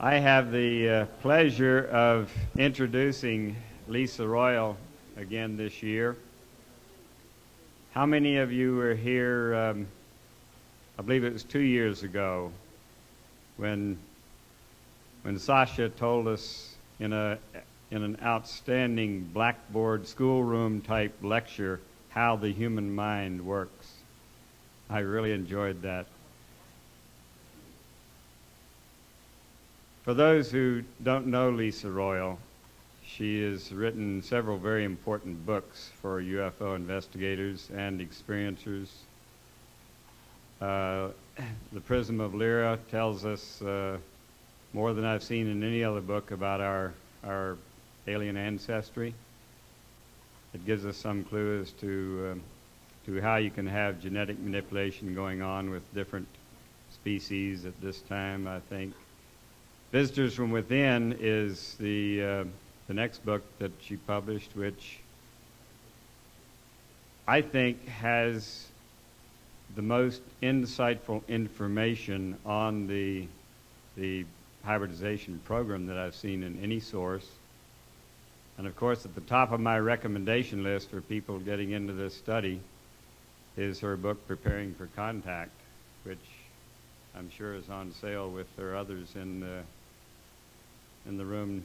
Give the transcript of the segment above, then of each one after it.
I have the pleasure of introducing Lyssa Royal again this year. How many of you were here, I believe it was 2 years ago, when Sasha told us in an outstanding blackboard schoolroom type lecture how the human mind works? I really enjoyed that. For those who don't know Lyssa Royal, she has written several very important books for UFO investigators and experiencers. The Prism of Lyra tells us more than I've seen in any other book about our alien ancestry. It gives us some clue as to how you can have genetic manipulation going on with different species at this time, I think. Visitors from Within is the next book that she published, which I think has the most insightful information on the hybridization program that I've seen in any source. And of course, at the top of my recommendation list for people getting into this study is her book, Preparing for Contact, which I'm sure is on sale with her others in the room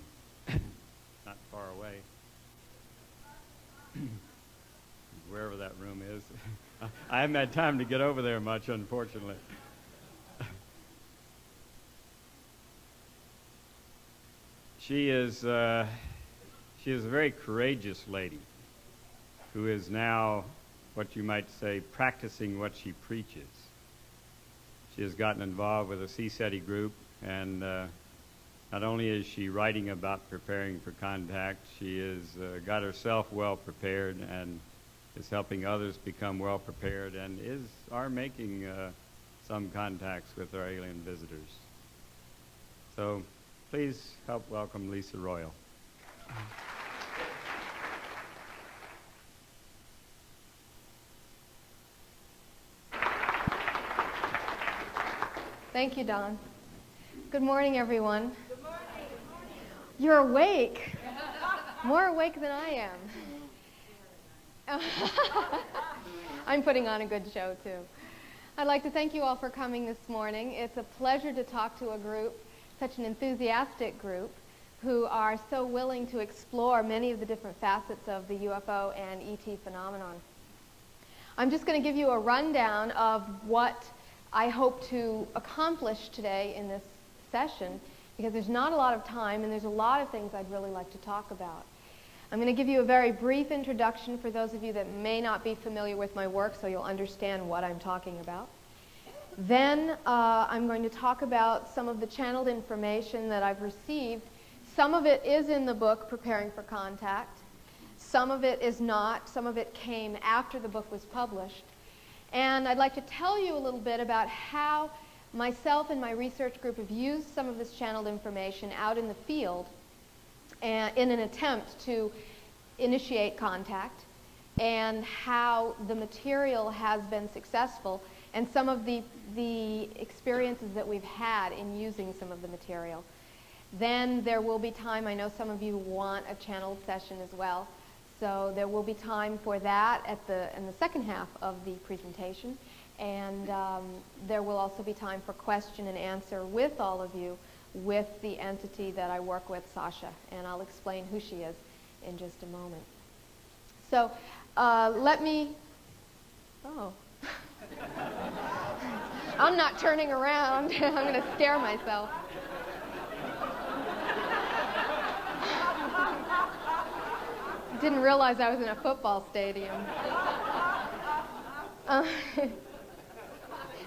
not far away, wherever that room is. I haven't had time to get over there much, unfortunately. She is a very courageous lady who is now, what you might say, practicing what she preaches. She has gotten involved with a CSETI group, and not only is she writing about preparing for contact, she has got herself well prepared and is helping others become well prepared and are making some contacts with our alien visitors. So please help welcome Lyssa Royal. Thank you, Don. Good morning, everyone. Good morning. You're awake. More awake than I am. I'm putting on a good show, too. I'd like to thank you all for coming this morning. It's a pleasure to talk to a group, such an enthusiastic group, who are so willing to explore many of the different facets of the UFO and ET phenomenon. I'm just going to give you a rundown of what I hope to accomplish today in this session, because there's not a lot of time and there's a lot of things I'd really like to talk about. I'm going to give you a very brief introduction for those of you that may not be familiar with my work, so you'll understand what I'm talking about. Then I'm going to talk about some of the channeled information that I've received. Some of it is in the book, Preparing for Contact. Some of it is not. Some of it came after the book was published. And I'd like to tell you a little bit about how myself and my research group have used some of this channeled information out in the field in an attempt to initiate contact, and how the material has been successful, and some of the experiences that we've had in using some of the material. Then there will be time, I know some of you want a channeled session as well, so there will be time for that in the second half of the presentation. And there will also be time for question and answer with all of you with the entity that I work with, Sasha. And I'll explain who she is in just a moment. So let me... Oh. I'm not turning around. I'm going to scare myself. Didn't realize I was in a football stadium.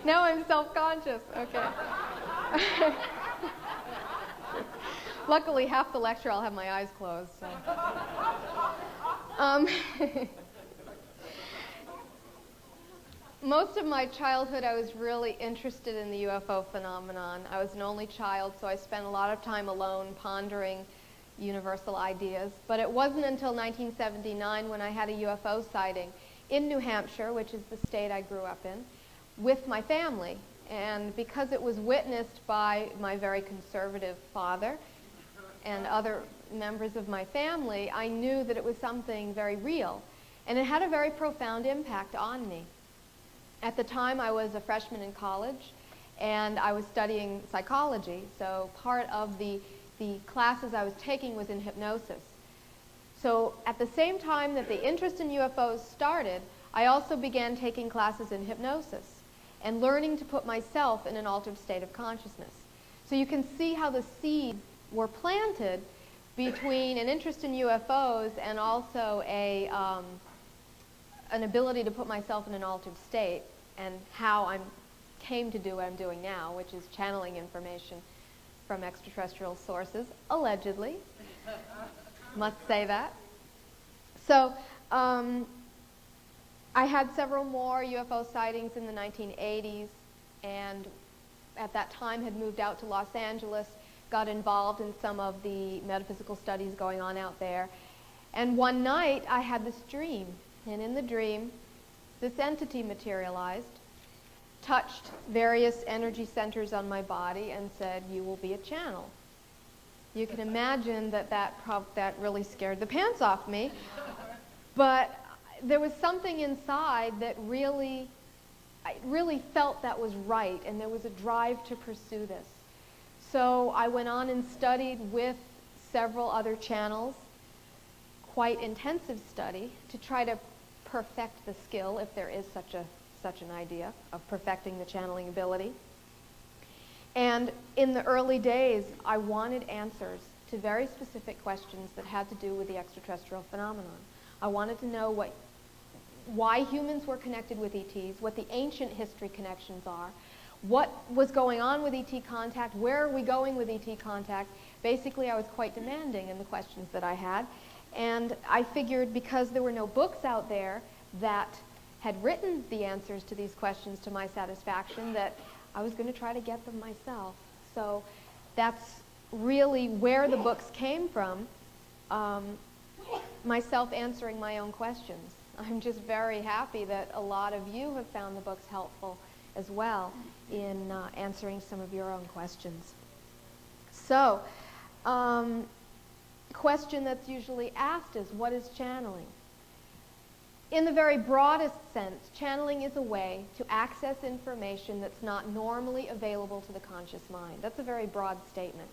Now I'm self-conscious. Okay. Luckily, half the lecture I'll have my eyes closed. So. Most of my childhood, I was really interested in the UFO phenomenon. I was an only child, so I spent a lot of time alone pondering universal ideas. But it wasn't until 1979 when I had a UFO sighting in New Hampshire, which is the state I grew up in, with my family. And because it was witnessed by my very conservative father and other members of my family, I knew that it was something very real. And it had a very profound impact on me. At the time, I was a freshman in college, and I was studying psychology. So part of the classes I was taking was in hypnosis. So at the same time that the interest in UFOs started, I also began taking classes in hypnosis and learning to put myself in an altered state of consciousness. So you can see how the seeds were planted between an interest in UFOs and also an ability to put myself in an altered state, and how I came to do what I'm doing now, which is channeling information from extraterrestrial sources, allegedly. Must say that. So I had several more UFO sightings in the 1980s, and at that time had moved out to Los Angeles, got involved in some of the metaphysical studies going on out there. And one night I had this dream, and in the dream this entity materialized, touched various energy centers on my body and said, "You will be a channel." You can imagine that really scared the pants off me. But there was something inside that I really felt that was right, and there was a drive to pursue this. So I went on and studied with several other channels, quite intensive study, to try to perfect the skill, if there is such an idea of perfecting the channeling ability. And in the early days, I wanted answers to very specific questions that had to do with the extraterrestrial phenomenon. I wanted to know why humans were connected with ETs, what the ancient history connections are, what was going on with ET contact, where are we going with ET contact. Basically, I was quite demanding in the questions that I had. And I figured because there were no books out there that had written the answers to these questions to my satisfaction, that I was going to try to get them myself. So that's really where the books came from, myself answering my own questions. I'm just very happy that a lot of you have found the books helpful as well in answering some of your own questions. So, question that's usually asked is, what is channeling? In the very broadest sense, channeling is a way to access information that's not normally available to the conscious mind. That's a very broad statement.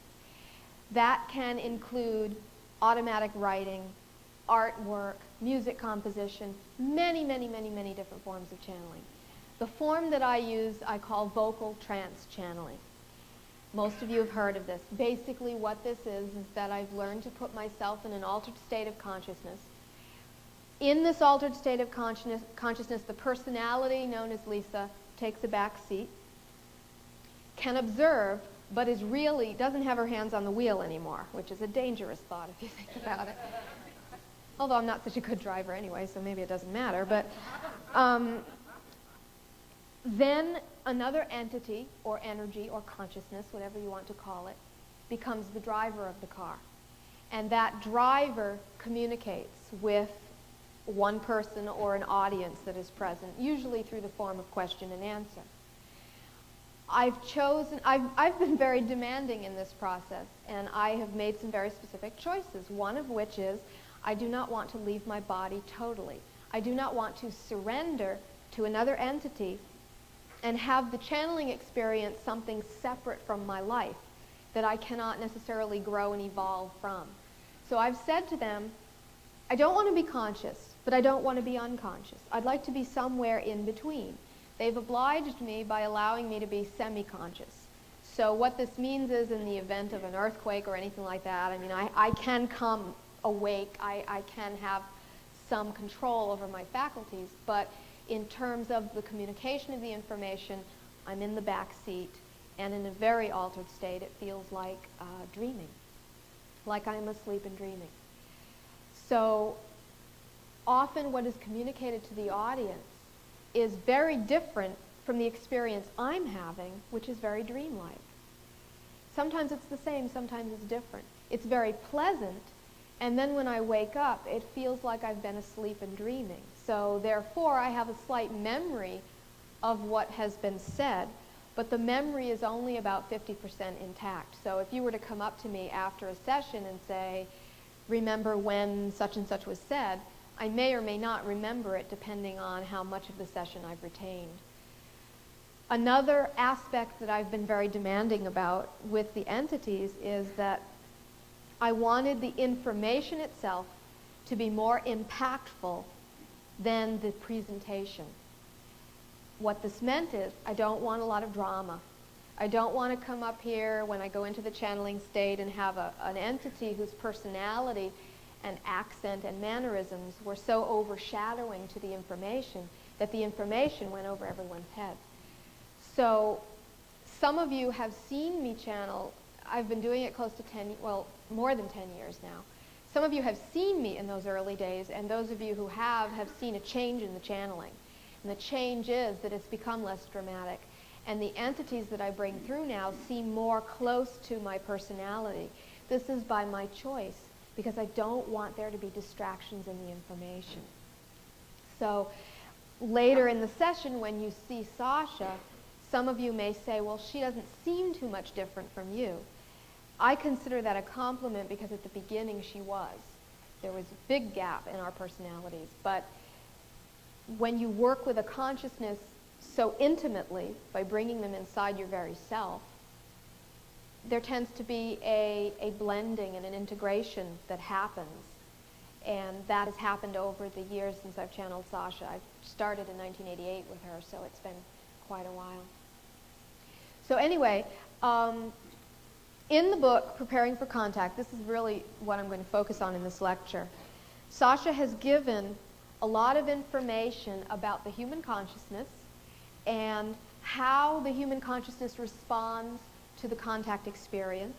That can include automatic writing, artwork, music composition, many different forms of channeling. The form that I use, I call vocal trance channeling. Most of you have heard of this. Basically what this is that I've learned to put myself in an altered state of consciousness. In this altered state of consciousness, the personality known as Lyssa takes a back seat, can observe, but doesn't have her hands on the wheel anymore, which is a dangerous thought if you think about it. Although I'm not such a good driver anyway, so maybe it doesn't matter. But then another entity or energy or consciousness, whatever you want to call it, becomes the driver of the car. And that driver communicates with one person or an audience that is present, usually through the form of question and answer. I've been very demanding in this process, and I have made some very specific choices, one of which is I do not want to leave my body totally. I do not want to surrender to another entity and have the channeling experience something separate from my life that I cannot necessarily grow and evolve from. So I've said to them, I don't want to be conscious, but I don't want to be unconscious. I'd like to be somewhere in between. They've obliged me by allowing me to be semi-conscious. So what this means is, in the event of an earthquake or anything like that, I mean, I can come awake, I can have some control over my faculties, but in terms of the communication of the information, I'm in the back seat, and in a very altered state, it feels like dreaming, like I'm asleep and dreaming. So often what is communicated to the audience is very different from the experience I'm having, which is very dreamlike. Sometimes it's the same, sometimes it's different. It's very pleasant, and then when I wake up, it feels like I've been asleep and dreaming. So therefore, I have a slight memory of what has been said, but the memory is only about 50% intact. So if you were to come up to me after a session and say, remember when such and such was said, I may or may not remember it depending on how much of the session I've retained. Another aspect that I've been very demanding about with the entities is that I wanted the information itself to be more impactful than the presentation. What this meant is I don't want a lot of drama. I don't want to come up here when I go into the channeling state and have an entity whose personality and accent and mannerisms were so overshadowing to the information that the information went over everyone's head. So some of you have seen me channel. I've been doing it close to more than 10 years now. Some of you have seen me in those early days, and those of you who have seen a change in the channeling. And the change is that it's become less dramatic. And the entities that I bring through now seem more close to my personality. This is by my choice, because I don't want there to be distractions in the information. So later in the session, when you see Sasha, some of you may say, well, she doesn't seem too much different from you. I consider that a compliment because at the beginning she was. There was a big gap in our personalities. But when you work with a consciousness so intimately, by bringing them inside your very self, there tends to be a blending and an integration that happens. And that has happened over the years since I've channeled Sasha. I started in 1988 with her, so it's been quite a while. So anyway, in the book, Preparing for Contact, this is really what I'm going to focus on in this lecture. Sasha has given a lot of information about the human consciousness and how the human consciousness responds to the contact experience,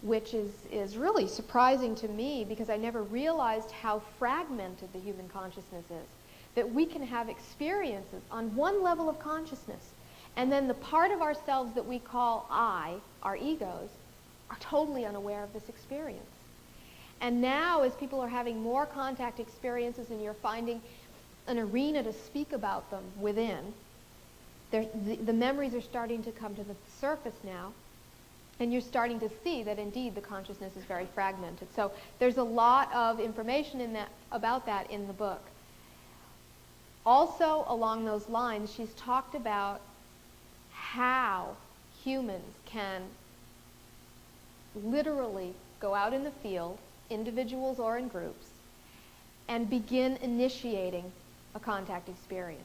which is really surprising to me because I never realized how fragmented the human consciousness is. That we can have experiences on one level of consciousness, and then the part of ourselves that we call I, our egos, are totally unaware of this experience. And now, as people are having more contact experiences and you're finding an arena to speak about them within, the memories are starting to come to the surface now, and you're starting to see that indeed the consciousness is very fragmented. So there's a lot of information about that in the book. Also, along those lines, she's talked about how humans can literally go out in the field, individuals or in groups, and begin initiating a contact experience.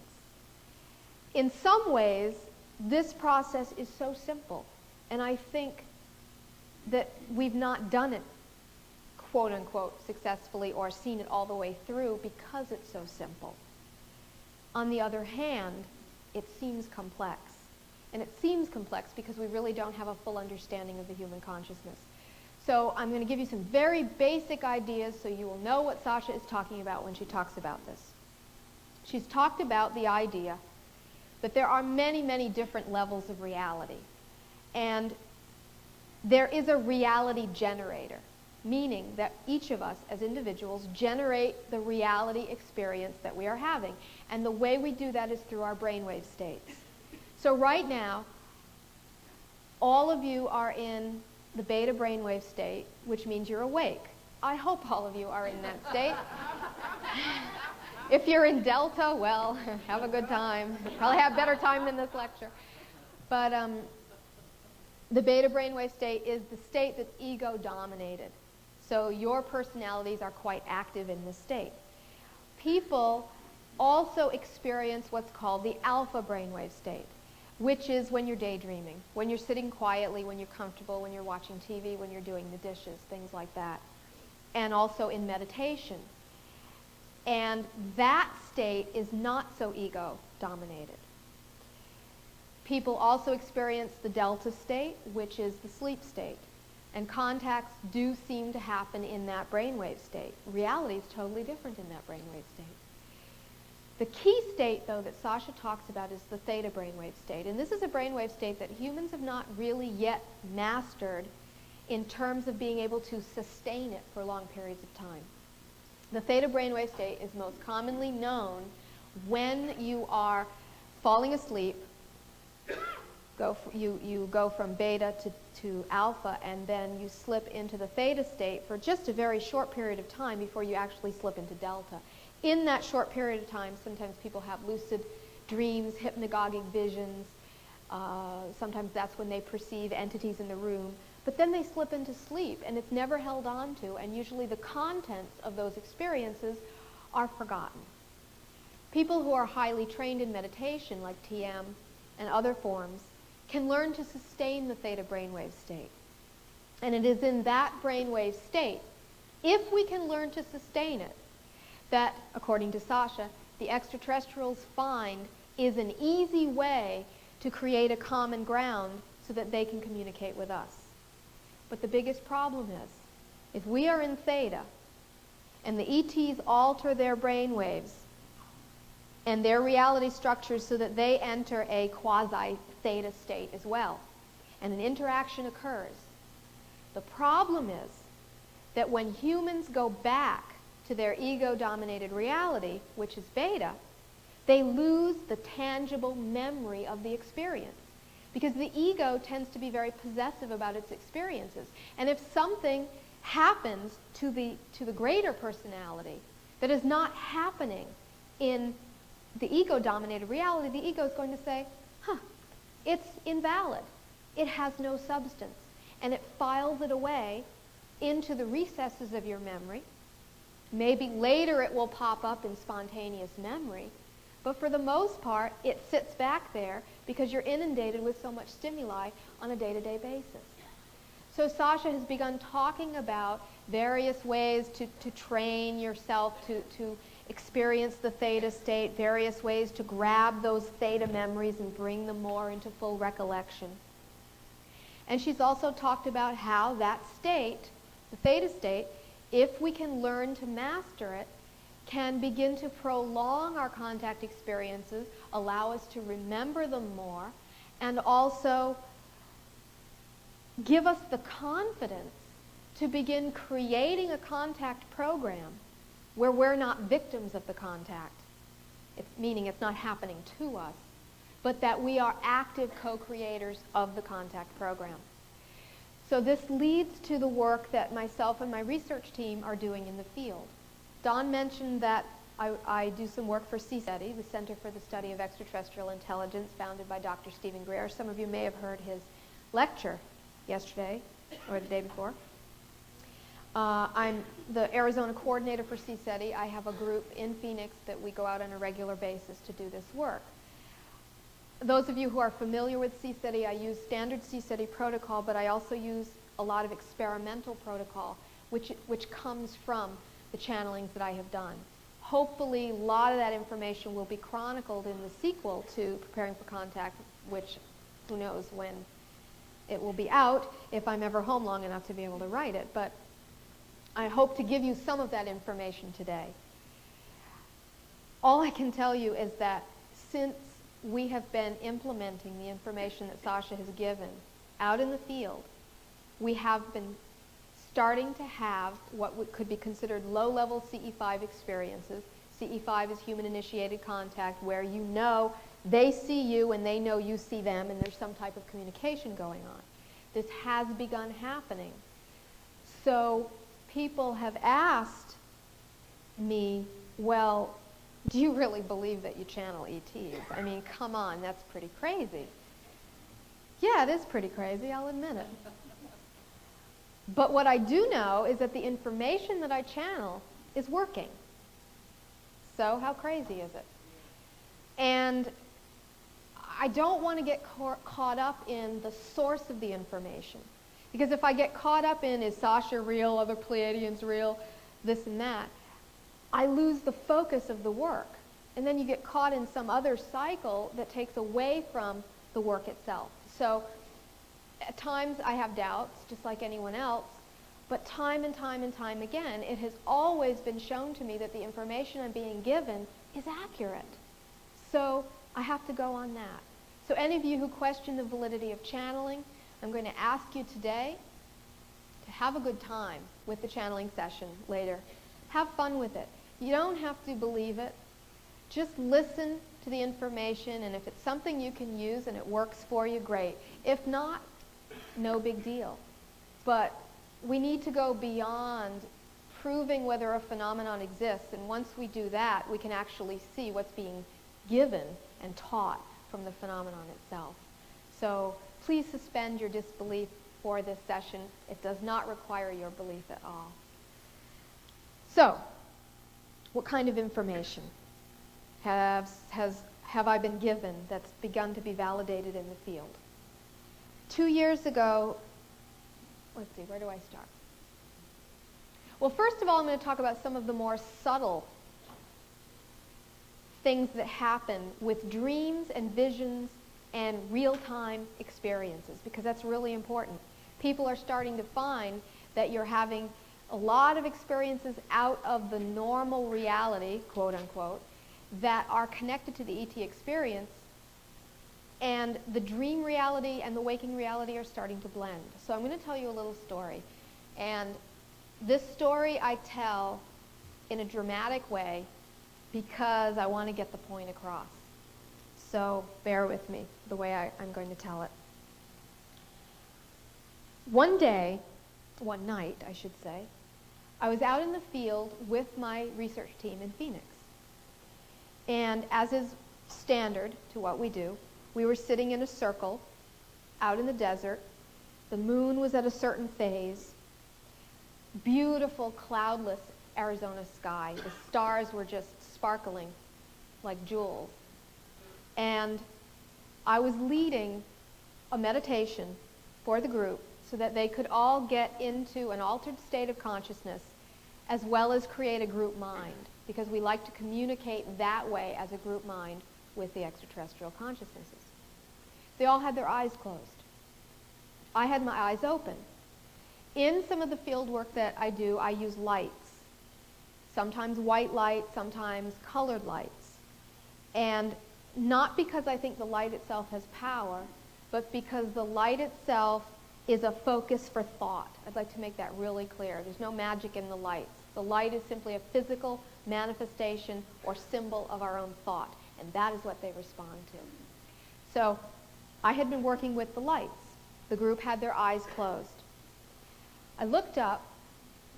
In some ways, this process is so simple, and I think that we've not done it, quote unquote, successfully or seen it all the way through because it's so simple. On the other hand, it seems complex. And it seems complex because we really don't have a full understanding of the human consciousness. So I'm going to give you some very basic ideas so you will know what Sasha is talking about when she talks about this. She's talked about the idea that there are many, many different levels of reality. And there is a reality generator, meaning that each of us as individuals generate the reality experience that we are having. And the way we do that is through our brainwave states. So right now, all of you are in the beta brainwave state, which means you're awake. I hope all of you are in that state. If you're in delta, well, have a good time. You'll probably have better time than this lecture. But the beta brainwave state is the state that's ego-dominated. So your personalities are quite active in this state. People also experience what's called the alpha brainwave state, which is when you're daydreaming, when you're sitting quietly, when you're comfortable, when you're watching TV, when you're doing the dishes, things like that. And also in meditation. And that state is not so ego-dominated. People also experience the delta state, which is the sleep state. And contacts do seem to happen in that brainwave state. Reality is totally different in that brainwave state. The key state, though, that Sasha talks about is the theta brainwave state. And this is a brainwave state that humans have not really yet mastered in terms of being able to sustain it for long periods of time. The theta brainwave state is most commonly known when you are falling asleep You go from beta to alpha, and then you slip into the theta state for just a very short period of time before you actually slip into delta. In that short period of time, sometimes people have lucid dreams, hypnagogic visions. Sometimes that's when they perceive entities in the room. But then they slip into sleep, and it's never held on to, and usually the contents of those experiences are forgotten. People who are highly trained in meditation, like TM and other forms, can learn to sustain the theta brainwave state. And it is in that brainwave state, if we can learn to sustain it, that, according to Sasha, the extraterrestrials find is an easy way to create a common ground so that they can communicate with us. But the biggest problem is, if we are in theta, and the ETs alter their brainwaves and their reality structures so that they enter a quasi-theta state as well, and an interaction occurs. The problem is that when humans go back to their ego-dominated reality, which is beta, they lose the tangible memory of the experience. Because the ego tends to be very possessive about its experiences. And if something happens to the greater personality that is not happening in the ego-dominated reality, the ego is going to say, it's invalid. It has no substance. And it files it away into the recesses of your memory. Maybe later it will pop up in spontaneous memory. But for the most part, it sits back there because you're inundated with so much stimuli on a day-to-day basis. So Sasha has begun talking about various ways to train yourself to experience the theta state, various ways to grab those theta memories and bring them more into full recollection. And she's also talked about how that state, the theta state, if we can learn to master it, can begin to prolong our contact experiences, allow us to remember them more, and also give us the confidence to begin creating a contact program where we're not victims of the contact, meaning it's not happening to us, but that we are active co-creators of the contact program. So this leads to the work that myself and my research team are doing in the field. Don mentioned that I do some work for CSETI, the Center for the Study of Extraterrestrial Intelligence, founded by Dr. Stephen Greer. Some of you may have heard his lecture yesterday or the day before. I'm the Arizona coordinator for CSETI. I have a group in Phoenix that we go out on a regular basis to do this work. Those of you who are familiar with CSETI, I use standard CSETI protocol, but I also use a lot of experimental protocol, which comes from the channelings that I have done. Hopefully, a lot of that information will be chronicled in the sequel to Preparing for Contact, which who knows when it will be out, if I'm ever home long enough to be able to write it. But I hope to give you some of that information today. All I can tell you is that since we have been implementing the information that Sasha has given out in the field, we have been starting to have what could be considered low-level CE5 experiences. CE5 is human-initiated contact, where you know they see you and they know you see them, and there's some type of communication going on. This has begun happening. So people have asked me, well, do you really believe that you channel ETs? I mean, come on, that's pretty crazy. Yeah, it is pretty crazy, I'll admit it. But what I do know is that the information that I channel is working. So how crazy is it? And I don't want to get caught up in the source of the information. Because if I get caught up in, is Sasha real, other Pleiadians real, this and that, I lose the focus of the work. And then you get caught in some other cycle that takes away from the work itself. So at times I have doubts, just like anyone else, but time and time and time again, it has always been shown to me that the information I'm being given is accurate. So I have to go on that. So any of you who question the validity of channeling, I'm going to ask you today to have a good time with the channeling session later. Have fun with it. You don't have to believe it. Just listen to the information, and if it's something you can use and it works for you, great. If not, no big deal. But we need to go beyond proving whether a phenomenon exists, and once we do that, we can actually see what's being given and taught from the phenomenon itself. So please suspend your disbelief for this session. It does not require your belief at all. So, what kind of information have I been given that's begun to be validated in the field? 2 years ago, let's see, where do I start? Well, first of all, I'm going to talk about some of the more subtle things that happen with dreams and visions and real-time experiences, because that's really important. People are starting to find that you're having a lot of experiences out of the normal reality, quote unquote, that are connected to the ET experience, and the dream reality and the waking reality are starting to blend. So I'm going to tell you a little story. And this story I tell in a dramatic way because I want to get the point across. So bear with me the way I'm going to tell it. One night, I should say, I was out in the field with my research team in Phoenix. And as is standard to what we do, we were sitting in a circle out in the desert. The moon was at a certain phase. Beautiful, cloudless Arizona sky. The stars were just sparkling like jewels. And I was leading a meditation for the group so that they could all get into an altered state of consciousness as well as create a group mind, because we like to communicate that way as a group mind with the extraterrestrial consciousnesses. They all had their eyes closed. I had my eyes open. In some of the field work that I do, I use lights. Sometimes white light, sometimes colored lights. And not because I think the light itself has power, but because the light itself is a focus for thought. I'd like to make that really clear. There's no magic in the lights. The light is simply a physical manifestation or symbol of our own thought, and that is what they respond to. So I had been working with the lights. The group had their eyes closed. I looked up,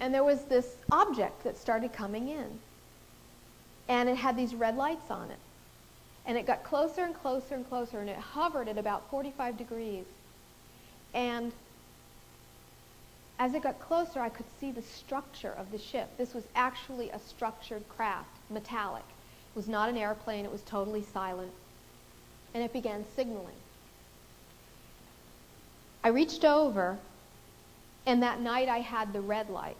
and there was this object that started coming in, and it had these red lights on it. And it got closer and closer and closer, and it hovered at about 45 degrees. And as it got closer, I could see the structure of the ship. This was actually a structured craft, metallic. It was not an airplane. It was totally silent. And it began signaling. I reached over, and that night I had the red light,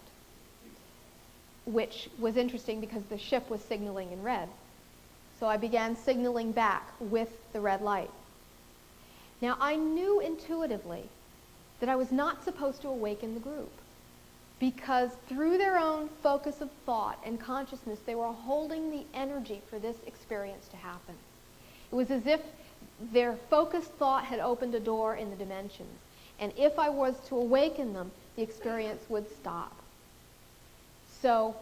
which was interesting because the ship was signaling in red. So I began signaling back with the red light. Now, I knew intuitively that I was not supposed to awaken the group, because through their own focus of thought and consciousness, they were holding the energy for this experience to happen. It was as if their focused thought had opened a door in the dimensions, and if I was to awaken them, the experience would stop. So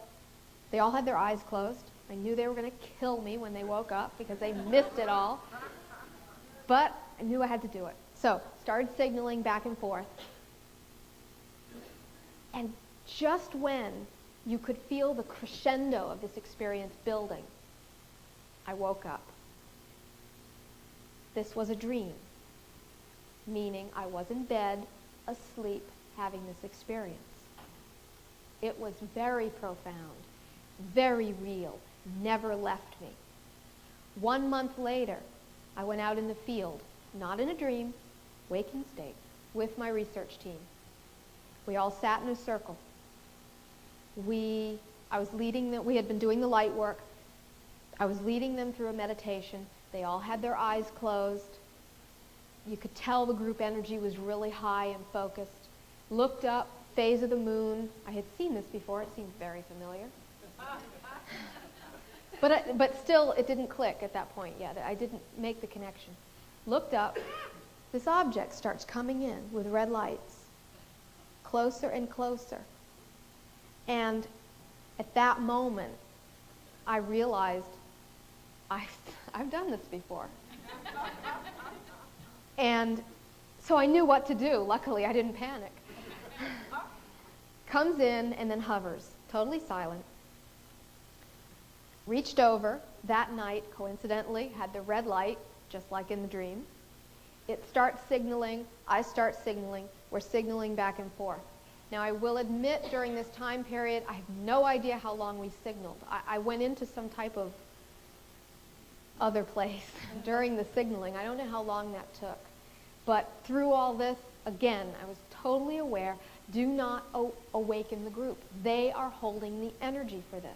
they all had their eyes closed. I knew they were going to kill me when they woke up because they missed it all. But I knew I had to do it. So started signaling back and forth. And just when you could feel the crescendo of this experience building, I woke up. This was a dream, meaning I was in bed, asleep, having this experience. It was very profound, very real, never left me. 1 month later, I went out in the field, not in a dream, waking state, with my research team. We all sat in a circle. I was leading them. We had been doing the light work. I was leading them through a meditation. They all had their eyes closed. You could tell the group energy was really high and focused. Looked up, phase of the moon. I had seen this before. It seemed very familiar. But still, it didn't click at that point yet. I didn't make the connection. Looked up. This object starts coming in with red lights. Closer and closer. And at that moment, I realized I've done this before. And so I knew what to do. Luckily, I didn't panic. Comes in and then hovers, totally silent. Reached over that night, coincidentally, had the red light, just like in the dream. It starts signaling, I start signaling, we're signaling back and forth. Now, I will admit during this time period, I have no idea how long we signaled. I went into some type of other place during the signaling. I don't know how long that took. But through all this, again, I was totally aware, do not awaken the group. They are holding the energy for this.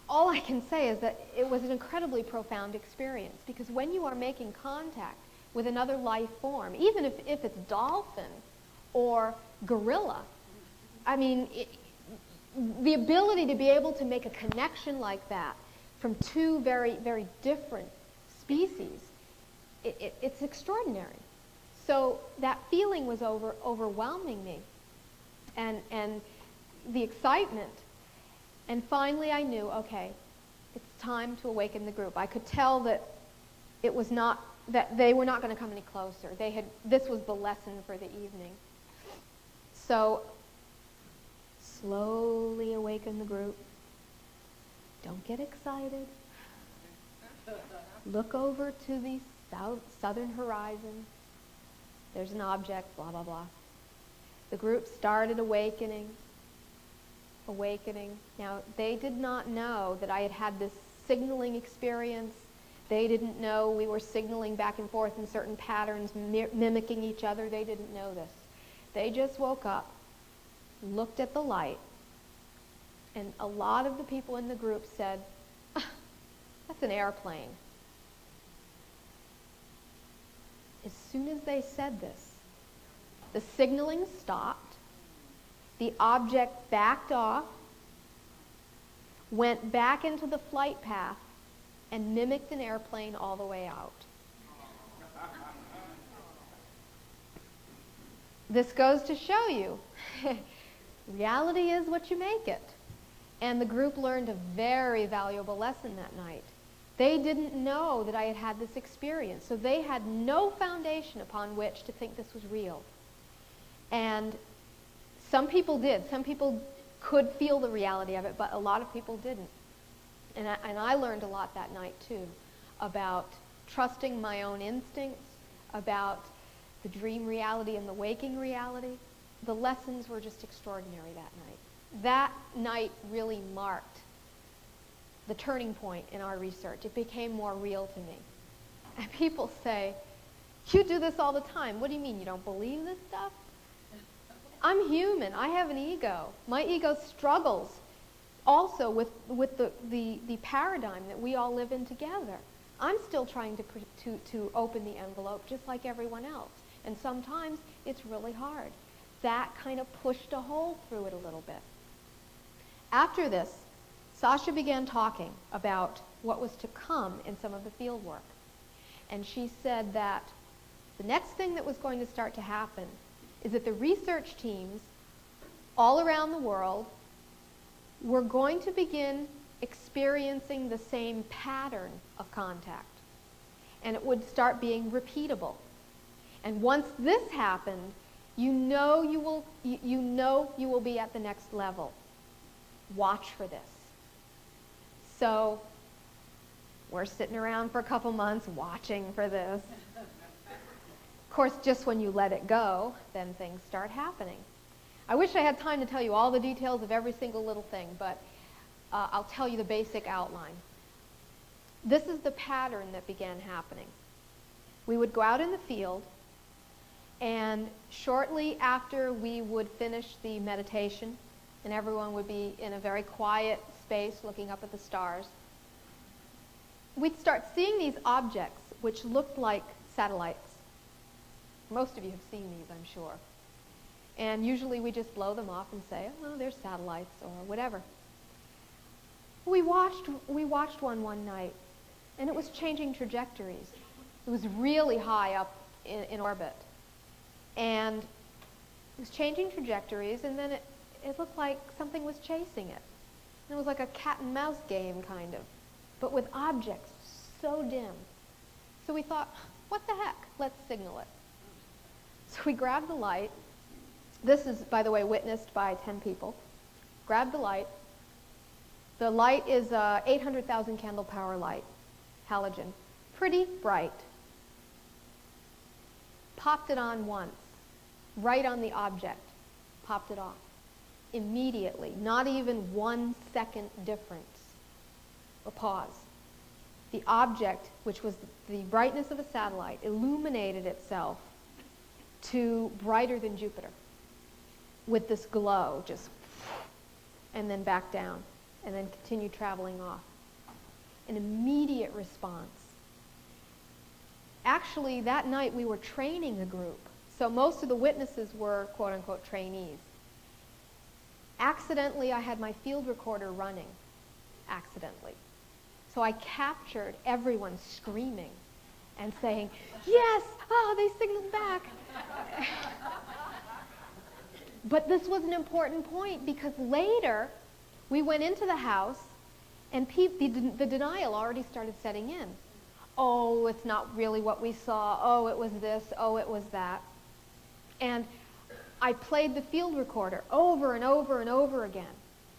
All I can say is that it was an incredibly profound experience, because when you are making contact with another life form, even if it's dolphin or gorilla, I mean, the ability to be able to make a connection like that from two very, very different species, it's extraordinary. So that feeling was overwhelming me, and the excitement. And finally I knew, okay, it's time to awaken the group. I could tell that it was not, that they were not going to come any closer. This was the lesson for the evening. So slowly awaken the group. Don't get excited. Look over to the southern horizon. There's an object, blah, blah, blah. The group started awakening. Now, they did not know that I had had this signaling experience. They didn't know we were signaling back and forth in certain patterns, mimicking each other. They didn't know this. They just woke up, looked at the light, and a lot of the people in the group said, that's an airplane. As soon as they said this, the signaling stopped. The object backed off, went back into the flight path, and mimicked an airplane all the way out. This goes to show you, reality is what you make it. And the group learned a very valuable lesson that night. They didn't know that I had had this experience, so they had no foundation upon which to think this was real. And some people did. Some people could feel the reality of it, but a lot of people didn't. And I learned a lot that night, too, about trusting my own instincts, about the dream reality and the waking reality. The lessons were just extraordinary that night. That night really marked the turning point in our research. It became more real to me. And people say, you do this all the time. What do you mean, you don't believe this stuff? I'm human. I have an ego. My ego struggles also with the paradigm that we all live in together. I'm still trying to open the envelope just like everyone else. And sometimes it's really hard. That kind of pushed a hole through it a little bit. After this, Sasha began talking about what was to come in some of the field work. And she said that the next thing that was going to start to happen is that the research teams all around the world were going to begin experiencing the same pattern of contact. And it would start being repeatable. And once this happened, you know you will be at the next level. Watch for this. So we're sitting around for a couple months watching for this. Of course, just when you let it go, then things start happening. I wish I had time to tell you all the details of every single little thing, but I'll tell you the basic outline. This is the pattern that began happening. We would go out in the field, and shortly after we would finish the meditation, and everyone would be in a very quiet space looking up at the stars, we'd start seeing these objects which looked like satellites. Most of you have seen these, I'm sure. And usually we just blow them off and say, oh, they're satellites or whatever. We watched one night, and it was changing trajectories. It was really high up in orbit. And it was changing trajectories, and then it looked like something was chasing it. And it was like a cat and mouse game, kind of. but with objects so dim. So we thought, what the heck? Let's signal it. So we grabbed the light. This is, by the way, witnessed by 10 people. Grabbed the light. The light is a 800,000 candle power light, halogen. Pretty bright. Popped it on once, right on the object. Popped it off. Immediately, not even 1 second difference or pause. The object, which was the brightness of a satellite, illuminated itself to brighter than Jupiter with this glow, just, and then back down, and then continue traveling off. An immediate response. Actually, that night we were training a group, so most of the witnesses were quote-unquote trainees. Accidentally, I had my field recorder running, accidentally. So I captured everyone screaming and saying, yes, oh, they signaled back. But this was an important point because later we went into the house and the denial already started setting in. Oh, it's not really what we saw. Oh, it was this. Oh, it was that. And I played the field recorder over and over and over again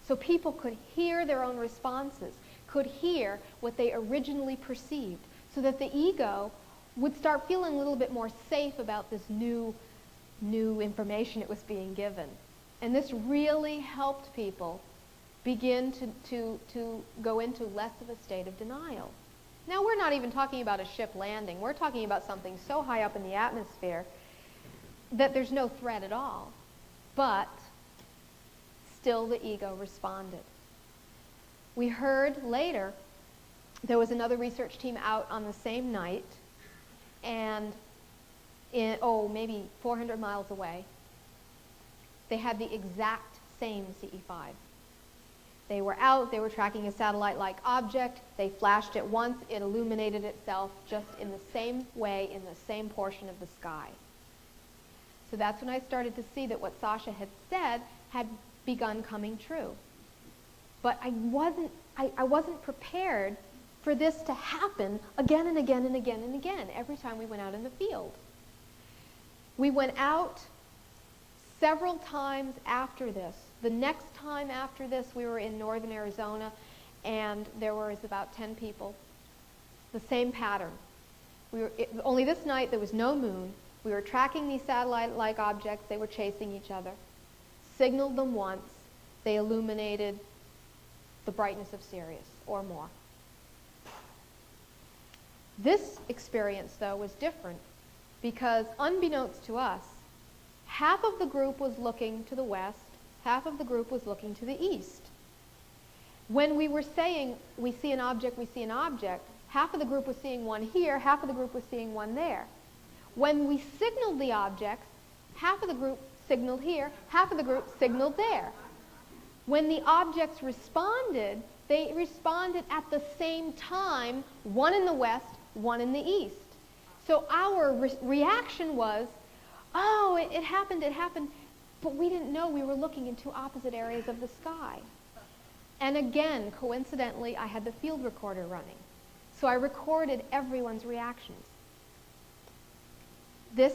so people could hear their own responses, could hear what they originally perceived, so that the ego would start feeling a little bit more safe about this new information it was being given. And this really helped people begin to go into less of a state of denial. Now, we're not even talking about a ship landing. We're talking about something so high up in the atmosphere that there's no threat at all. But still the ego responded. We heard later there was another research team out on the same night, and maybe 400 miles away, they had the exact same CE5. They were out, they were tracking a satellite-like object, they flashed it once, it illuminated itself just in the same way, in the same portion of the sky. So that's when I started to see that what Sasha had said had begun coming true. But I wasn't prepared for this to happen again and again and again and again every time we went out in the field. We went out several times after this. The next time after this, we were in northern Arizona, and there was about 10 people. The same pattern. Only this night, there was no moon. We were tracking these satellite-like objects. They were chasing each other. Signaled them once. They illuminated the brightness of Sirius, or more. This experience, though, was different because, unbeknownst to us, half of the group was looking to the west, half of the group was looking to the east. When we were saying, we see an object, half of the group was seeing one here, half of the group was seeing one there. When we signaled the objects, half of the group signaled here, half of the group signaled there. When the objects responded, they responded at the same time, one in the west, one in the east. So our reaction was, oh, it happened, but we didn't know we were looking in two opposite areas of the sky. And again, coincidentally, I had the field recorder running. So I recorded everyone's reactions. This,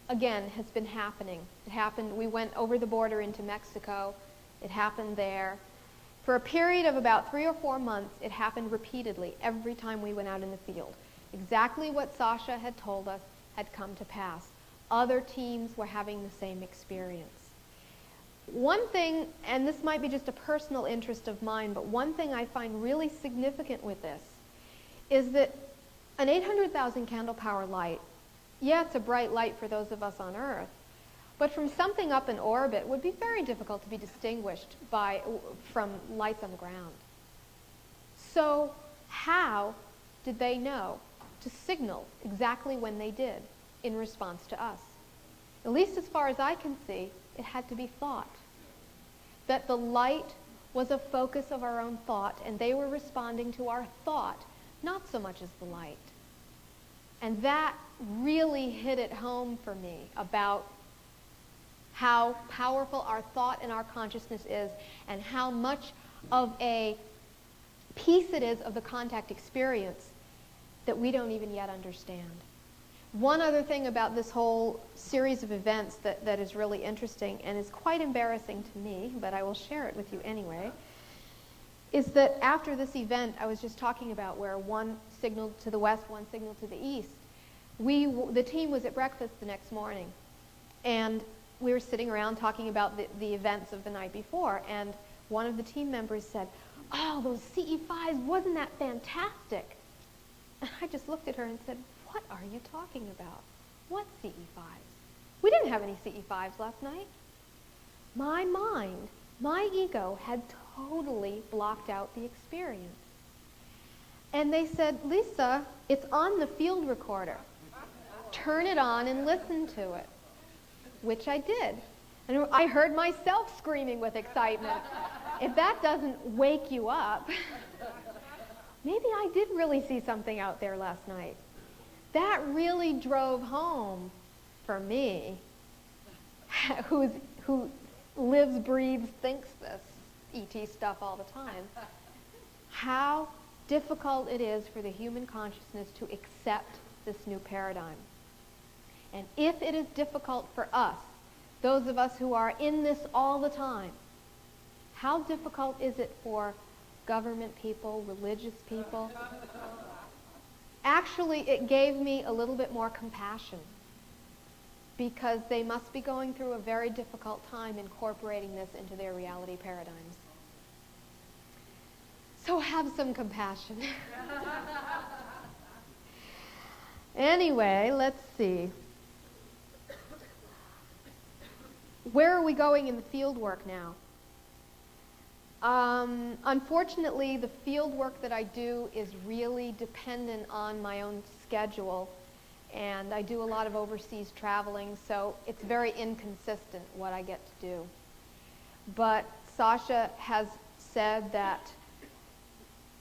again, has been happening. It happened, we went over the border into Mexico. It happened there. For a period of about 3 or 4 months, it happened repeatedly every time we went out in the field. Exactly what Sasha had told us had come to pass. Other teams were having the same experience. One thing, and this might be just a personal interest of mine, but one thing I find really significant with this is that an 800,000 candle power light, yeah, it's a bright light for those of us on Earth, but from something up in orbit would be very difficult to be distinguished from lights on the ground. So how did they know to signal exactly when they did in response to us? At least as far as I can see, it had to be thought. That the light was a focus of our own thought, and they were responding to our thought, not so much as the light. And that really hit it home for me about how powerful our thought and our consciousness is, and how much of a piece it is of the contact experience that we don't even yet understand. One other thing about this whole series of events that is really interesting and is quite embarrassing to me, but I will share it with you anyway, is that after this event I was just talking about, where one signaled to the west, one signaled to the east, the team was at breakfast the next morning, and we were sitting around talking about the events of the night before, and one of the team members said, "Oh, those CE5s, wasn't that fantastic?" And I just looked at her and said, "What are you talking about? What CE5s? We didn't have any CE5s last night." My mind, my ego had totally blocked out the experience. And they said, "Lyssa, it's on the field recorder. Turn it on and listen to it," which I did. And I heard myself screaming with excitement. If that doesn't wake you up, maybe I did really see something out there last night. That really drove home for me, who lives, breathes, thinks this ET stuff all the time, how difficult it is for the human consciousness to accept this new paradigm. And if it is difficult for us, those of us who are in this all the time, how difficult is it for government people, religious people? Actually, it gave me a little bit more compassion, because they must be going through a very difficult time incorporating this into their reality paradigms. So have some compassion. Anyway, let's see. Where are we going in the field work now? Unfortunately, the field work that I do is really dependent on my own schedule, and I do a lot of overseas traveling, so it's very inconsistent what I get to do. But Sasha has said that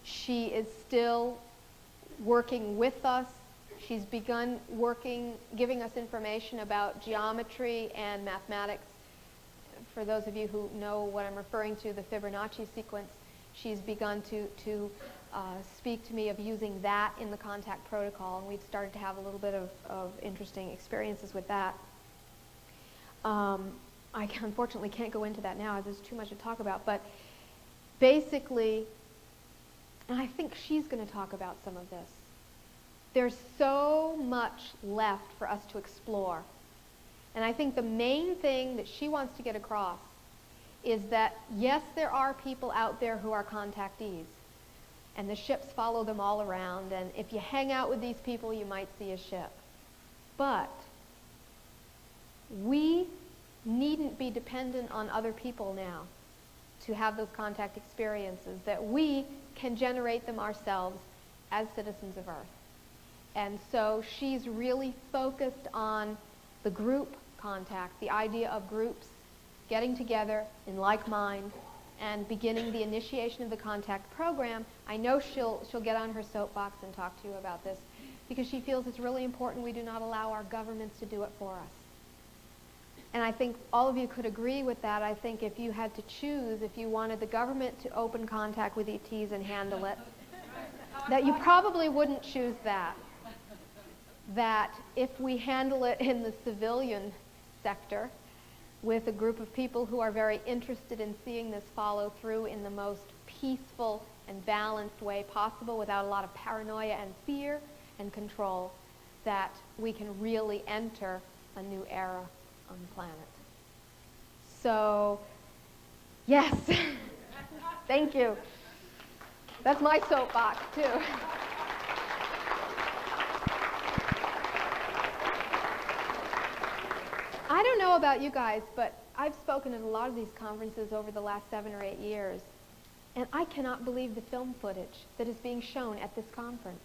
she is still working with us. She's begun working, giving us information about geometry and mathematics. For those of you who know what I'm referring to, the Fibonacci sequence, she's begun to speak to me of using that in the contact protocol, and we've started to have a little bit of interesting experiences with that. I unfortunately can't go into that now, there's too much to talk about, but basically, and I think she's going to talk about some of this, there's so much left for us to explore. And I think the main thing that she wants to get across is that, yes, there are people out there who are contactees, and the ships follow them all around, and if you hang out with these people, you might see a ship. But we needn't be dependent on other people now to have those contact experiences, that we can generate them ourselves as citizens of Earth. And so she's really focused on the group contact, the idea of groups getting together in like mind and beginning the initiation of the contact program. I know she'll get on her soapbox and talk to you about this, because she feels it's really important we do not allow our governments to do it for us. And I think all of you could agree with that. I think if you had to choose, if you wanted the government to open contact with ETs and handle it, that you probably wouldn't choose that. That if we handle it in the civilian sector with a group of people who are very interested in seeing this follow through in the most peaceful and balanced way possible, without a lot of paranoia and fear and control, that we can really enter a new era on the planet. So, yes, thank you. That's my soapbox, too. I don't know about you guys, but I've spoken at a lot of these conferences over the last 7 or 8 years, and I cannot believe the film footage that is being shown at this conference.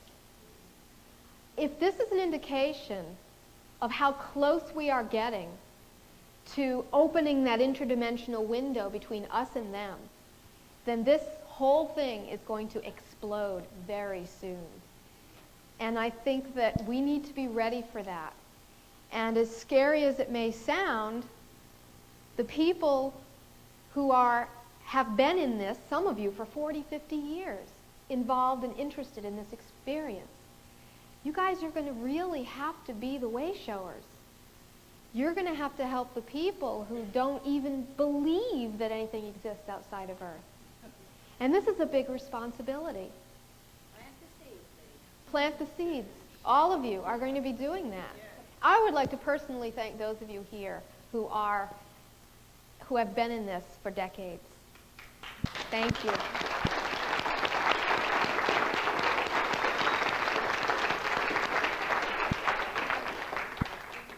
If this is an indication of how close we are getting to opening that interdimensional window between us and them, then this whole thing is going to explode very soon. And I think that we need to be ready for that. And as scary as it may sound, the people who have been in this, some of you for 40, 50 years, involved and interested in this experience. You guys are going to really have to be the way showers. You're going to have to help the people who don't even believe that anything exists outside of Earth. And this is a big responsibility. Plant the seeds. Plant the seeds. All of you are going to be doing that. I would like to personally thank those of you here who have been in this for decades. Thank you.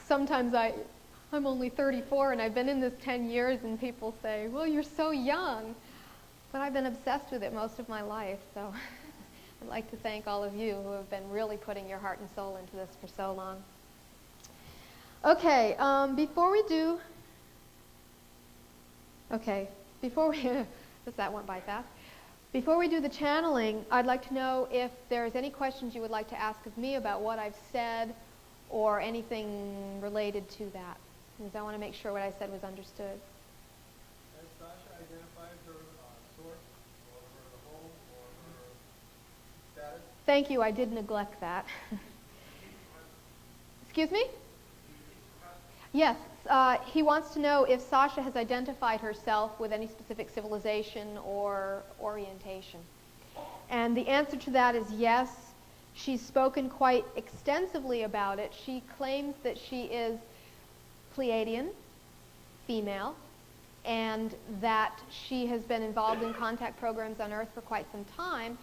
Sometimes I'm only 34 and I've been in this 10 years and people say, well, you're so young. But I've been obsessed with it most of my life, so I'd like to thank all of you who have been really putting your heart and soul into this for so long. Okay, before we do the channeling, I'd like to know if there's any questions you would like to ask of me about what I've said or anything related to that, because I want to make sure what I said was understood. Has Sasha identified her source, or her home, or her status? Thank you, I did neglect that. Excuse me? Yes, he wants to know if Sasha has identified herself with any specific civilization or orientation. And the answer to that is yes. She's spoken quite extensively about it. She claims that she is Pleiadian, female, and that she has been involved in contact programs on Earth for quite some time.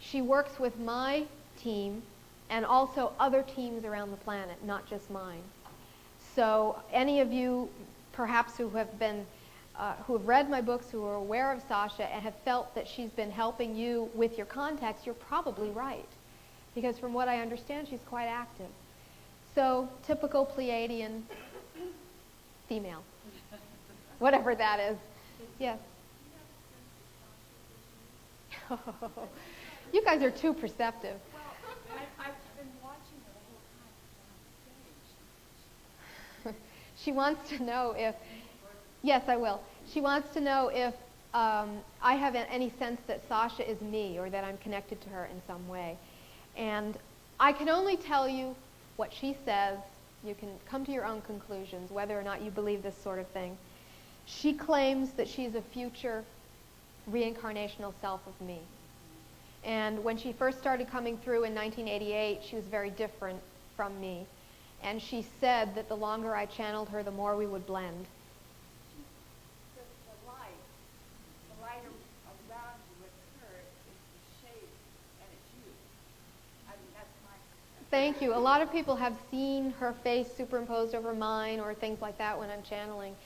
She works with my team and also other teams around the planet, not just mine. So any of you perhaps who have read my books, who are aware of Sasha and have felt that she's been helping you with your contacts, you're probably right. Because from what I understand, she's quite active. So typical Pleiadian female, whatever that is. Yes. You guys are too perceptive. Well, I've been watching her the whole time. She wants to know if, yes, I will. She wants to know if I have any sense that Sasha is me or that I'm connected to her in some way. And I can only tell you what she says. You can come to your own conclusions, whether or not you believe this sort of thing. She claims that she's a future reincarnational self of me. And when she first started coming through in 1988, she was very different from me. And she said that the longer I channeled her, the more we would blend. The light around you with her is the shape, and it's you. I mean, that's my... Thank you. A lot of people have seen her face superimposed over mine or things like that when I'm channeling.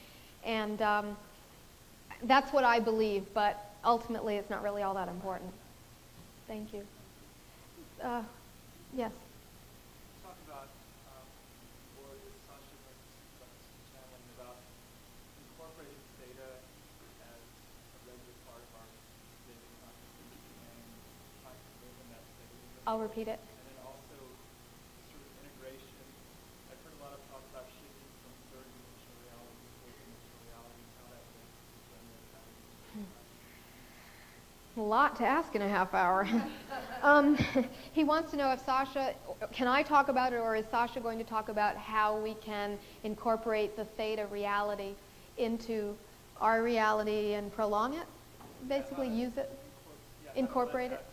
And that's what I believe, but ultimately it's not really all that important. Thank you. Yes? Talk about, or is Sasha channeling about incorporating theta as a regular part of our daily consciousness and trying to live in that state? I'll repeat it. And then also sort of integration. I've heard a lot of talk about shifting from third-dimensional reality to fourth-dimensional reality and how that relates to the general reality. A lot to ask in a half hour. He wants to know if Sasha, can I talk about it, or is Sasha going to talk about how we can incorporate the theta reality into our reality and prolong it? Basically use it, incorporate it?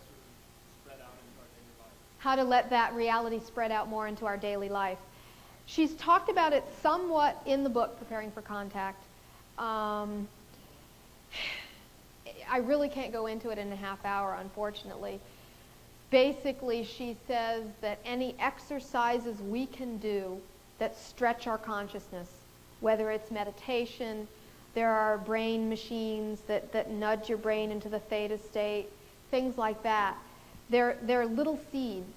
How to let that reality spread out more into our daily life. She's talked about it somewhat in the book, Preparing for Contact. I really can't go into it in a half hour, unfortunately. Basically, she says that any exercises we can do that stretch our consciousness, whether it's meditation, there are brain machines that nudge your brain into the theta state, things like that. They're little seeds,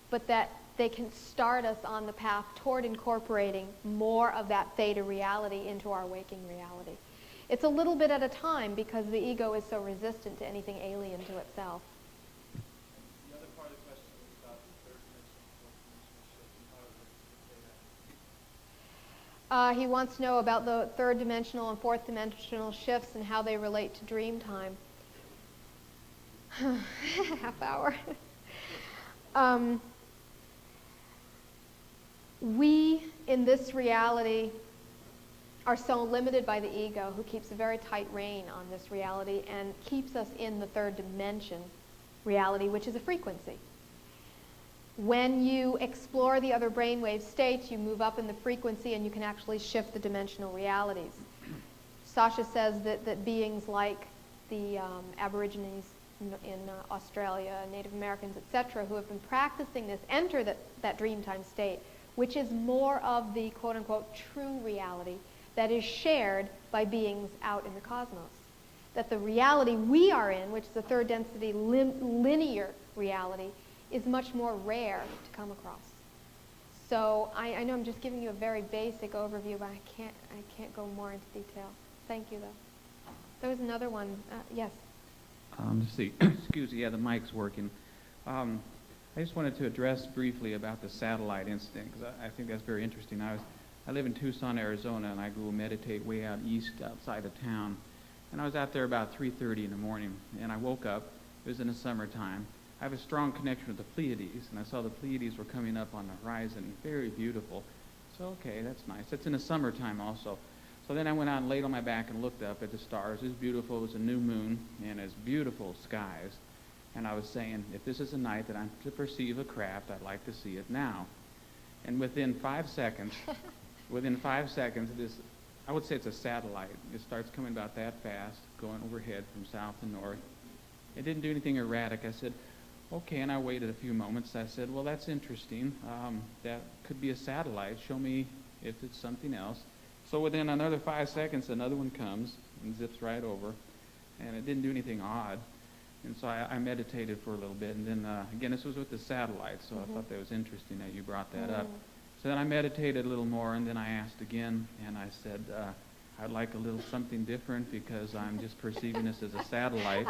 but that they can start us on the path toward incorporating more of that theta reality into our waking reality. It's a little bit at a time because the ego is so resistant to anything alien to itself. The other part of the question was about the third-dimensional, fourth-dimensional shift and how it relates to theta. He wants to know about the third dimensional and fourth dimensional shifts and how they relate to dream time. Half hour. We, in this reality, are so limited by the ego, who keeps a very tight rein on this reality and keeps us in the third dimension reality, which is a frequency. When you explore the other brainwave states, you move up in the frequency and you can actually shift the dimensional realities. Sasha says that beings like the Aborigines in Australia, Native Americans, etc., who have been practicing this, enter that dreamtime state, which is more of the quote-unquote true reality that is shared by beings out in the cosmos. That the reality we are in, which is a third density linear reality, is much more rare to come across. So I know I'm just giving you a very basic overview, but I can't go more into detail. Thank you, though. There was another one. Yes? Let's see. Excuse me. Yeah, the mic's working. I just wanted to address briefly about the satellite incident, because I think that's very interesting. I live in Tucson, Arizona, and I go meditate way out east outside of town. And I was out there about 3:30 in the morning, and I woke up. It was in the summertime. I have a strong connection with the Pleiades, and I saw the Pleiades were coming up on the horizon, very beautiful. So, okay, that's nice. That's in the summertime also. So then I went out and laid on my back and looked up at the stars. It was beautiful. It was a new moon, and it was beautiful skies. And I was saying, if this is a night that I'm to perceive a craft, I'd like to see it now. And within 5 seconds, this, I would say it's a satellite. It starts coming about that fast, going overhead from south to north. It didn't do anything erratic. I said, okay, and I waited a few moments. I said, well, that's interesting. That could be a satellite. Show me if it's something else. So within another 5 seconds, another one comes and zips right over. And it didn't do anything odd. And so I meditated for a little bit. And then, again, this was with the satellite, so I thought that was interesting that you brought that up. So then I meditated a little more, and then I asked again, and I said, I'd like a little something different because I'm just perceiving this as a satellite.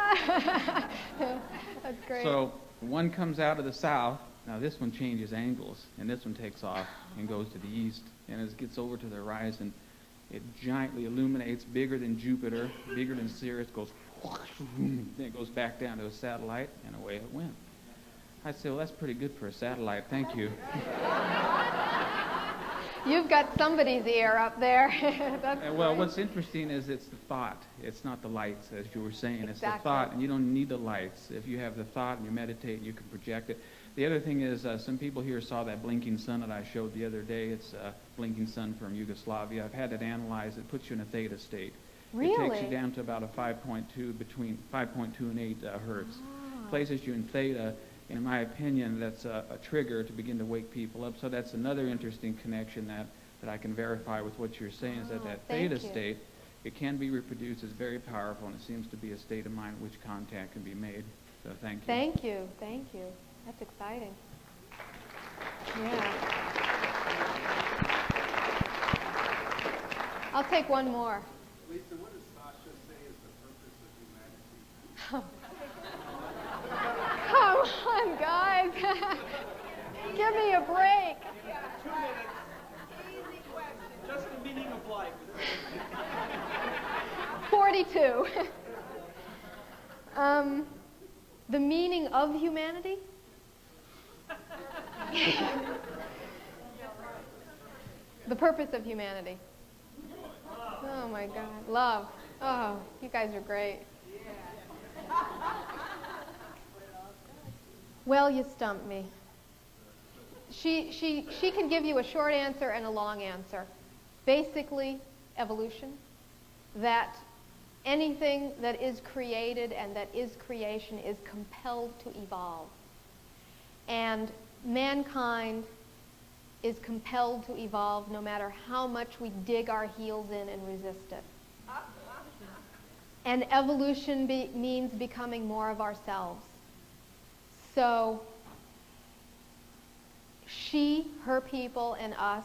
That's great. So one comes out of the south. Now this one changes angles, and this one takes off and goes to the east. And as it gets over to the horizon, it giantly illuminates, bigger than Jupiter, bigger than Sirius, goes, then it goes back down to a satellite, and away it went. I said, well, that's pretty good for a satellite. Thank you. You've got somebody's ear up there. Well, what's interesting is it's the thought. It's not the lights, as you were saying. It's Exactly. the thought, and you don't need the lights. If you have the thought and you meditate, you can project it. The other thing is, some people here saw that blinking sun that I showed the other day. It's a blinking sun from Yugoslavia. I've had it analyzed. It puts you in a theta state. Really? It takes you down to about a 5.2, between 5.2 and 8 hertz. Places you in theta. In my opinion, that's a trigger to begin to wake people up. So that's another interesting connection that I can verify with what you're saying, is that theta state, it can be reproduced, is very powerful, and it seems to be a state of mind in which contact can be made. So thank you. Thank you. Thank you. That's exciting. Yeah. I'll take one more. Lisa, what does Sasha say is the purpose of humanity? Come on, guys. Give me a break. 2 minutes. Easy question. Just the meaning of life. 42. The meaning of humanity? The purpose of humanity. Oh my God. Love. Oh, you guys are great. Well, you stumped me. She can give you a short answer and a long answer. Basically, evolution. That anything that is created and that is creation is compelled to evolve. And mankind is compelled to evolve no matter how much we dig our heels in and resist it. And evolution means becoming more of ourselves. So she, her people, and us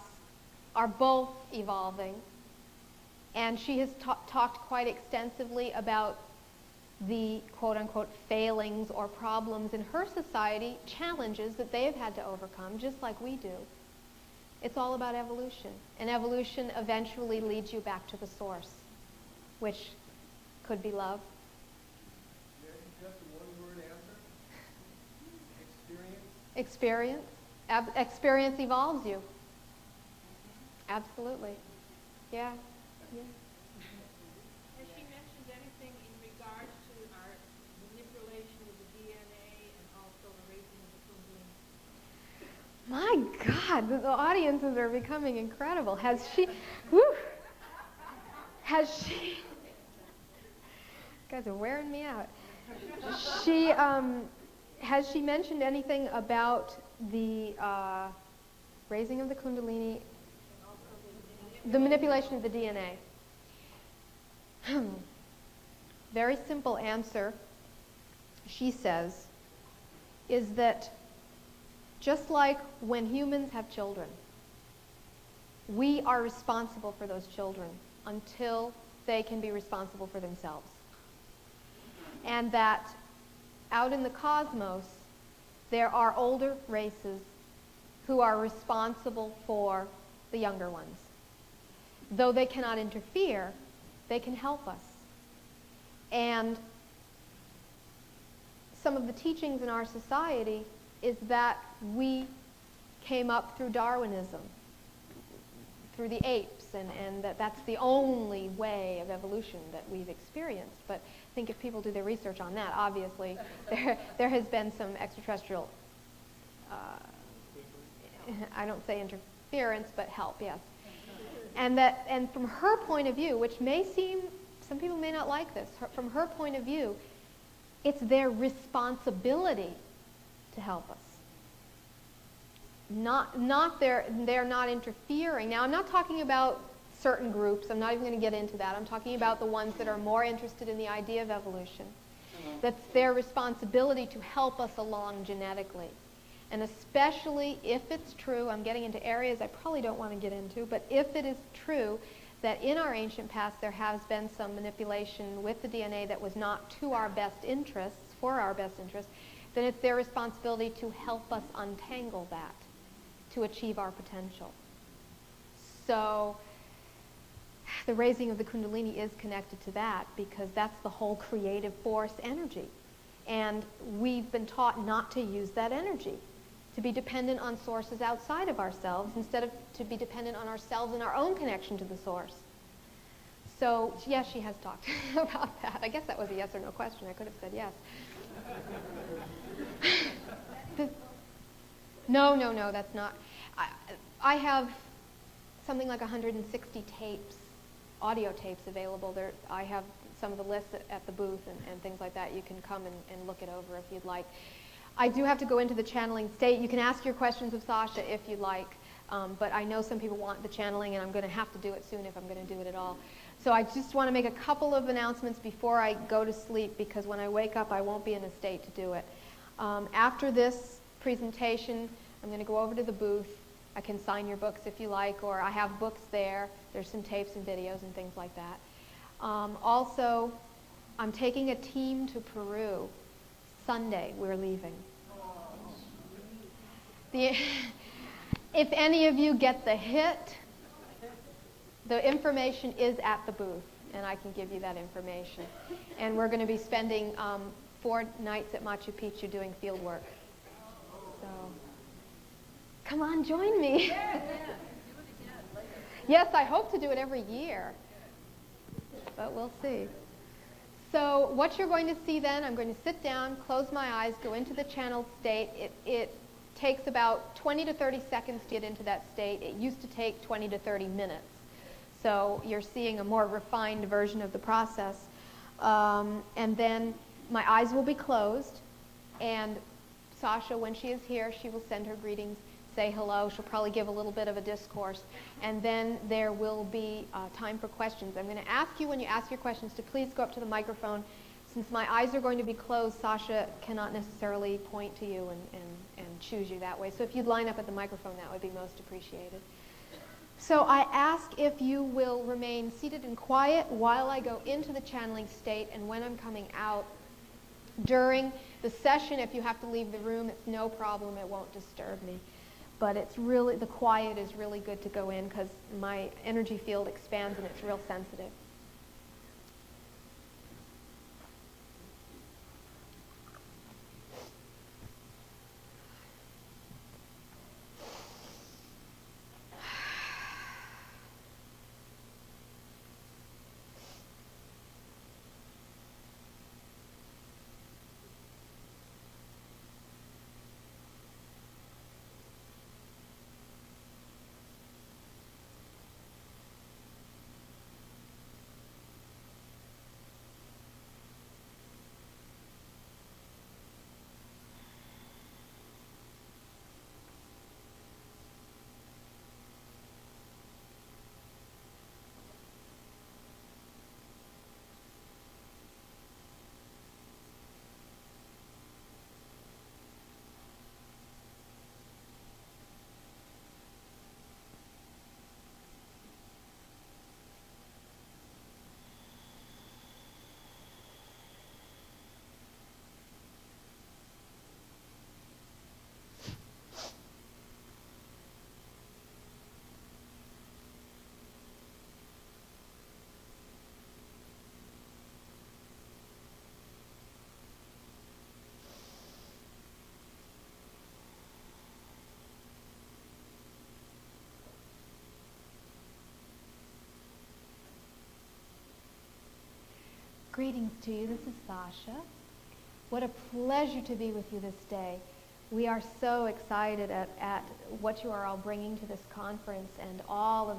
are both evolving. And she has talked quite extensively about the quote-unquote failings or problems in her society, challenges that they have had to overcome, just like we do. It's all about evolution. And evolution eventually leads you back to the source, which could be love. Just a one-word answer. Experience. Experience evolves you. Absolutely. Yeah. Yeah. Has she mentioned anything in regards to our manipulation of the DNA and also the raising of the Kundalini? My God, the audiences are becoming incredible. Has she? Woo! Has she? You guys are wearing me out. She has she mentioned anything about the raising of the Kundalini, the manipulation of the DNA? Very simple answer, she says, is that just like when humans have children, we are responsible for those children until they can be responsible for themselves. And that out in the cosmos, there are older races who are responsible for the younger ones. Though they cannot interfere, they can help us. And some of the teachings in our society is that we came up through Darwinism, through the apes, and that's the only way of evolution that we've experienced. But I think if people do their research on that, obviously there has been some extraterrestrial, I don't say interference, but help, yes. And from her point of view, which may seem, some people may not like this, from her point of view, it's their responsibility to help us. They're not interfering. Now, I'm not talking about certain groups. I'm not even going to get into that. I'm talking about the ones that are more interested in the idea of evolution. That's their responsibility to help us along genetically. And especially if it's true, I'm getting into areas I probably don't want to get into, but if it is true that in our ancient past there has been some manipulation with the DNA that was not to our best interests, for our best interests, then it's their responsibility to help us untangle that, to achieve our potential. So the raising of the Kundalini is connected to that, because that's the whole creative force energy. And we've been taught not to use that energy, to be dependent on sources outside of ourselves instead of to be dependent on ourselves and our own connection to the source. So yes, she has talked about that. I guess that was a yes or no question. I could have said yes. No, that's not. I have something like 160 tapes, audio tapes available. There, I have some of the lists at the booth and things like that. You can come and look it over if you'd like. I do have to go into the channeling state. You can ask your questions of Sasha if you'd like, but I know some people want the channeling, and I'm going to have to do it soon if I'm going to do it at all. So I just want to make a couple of announcements before I go to sleep, because when I wake up, I won't be in a state to do it. After this presentation, I'm going to go over to the booth. I can sign your books if you like, or I have books there. There's some tapes and videos and things like that. Also, I'm taking a team to Peru. Sunday, we're leaving. If any of you get the hit, the information is at the booth, and I can give you that information. And we're going to be spending 4 nights at Machu Picchu doing field work. So, come on, join me. Yes, I hope to do it every year, but we'll see. So what you're going to see then, I'm going to sit down, close my eyes, go into the channeled state. It takes about 20 to 30 seconds to get into that state. It used to take 20 to 30 minutes. So you're seeing a more refined version of the process. And then my eyes will be closed, and Sasha, when she is here, she will send her greetings, say hello. She'll probably give a little bit of a discourse, and then there will be time for questions. I'm going to ask you, when you ask your questions, to please go up to the microphone. Since my eyes are going to be closed, Sasha cannot necessarily point to you and choose you that way. So if you'd line up at the microphone, that would be most appreciated. So I ask if you will remain seated and quiet while I go into the channeling state, and when I'm coming out. During the session, if you have to leave the room, it's no problem. It won't disturb me. But it's really, the quiet is really good to go in, because my energy field expands and it's real sensitive. Greetings to you. This is Sasha. What a pleasure to be with you this day. We are so excited at what you are all bringing to this conference and all of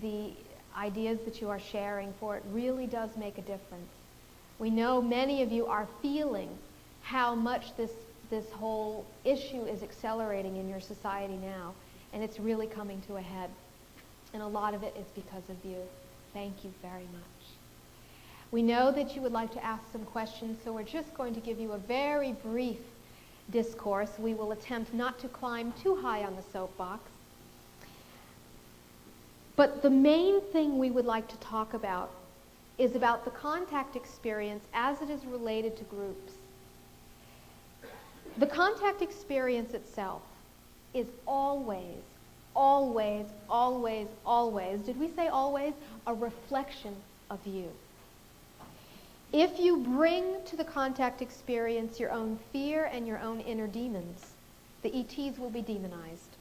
the ideas that you are sharing, for it really does make a difference. We know many of you are feeling how much this whole issue is accelerating in your society now, and it's really coming to a head. And a lot of it is because of you. Thank you very much. We know that you would like to ask some questions, so we're just going to give you a very brief discourse. We will attempt not to climb too high on the soapbox. But the main thing we would like to talk about is about the contact experience as it is related to groups. The contact experience itself is always, always, always, always, did we say always? A reflection of you. If you bring to the contact experience your own fear and your own inner demons, the ETs will be demonized.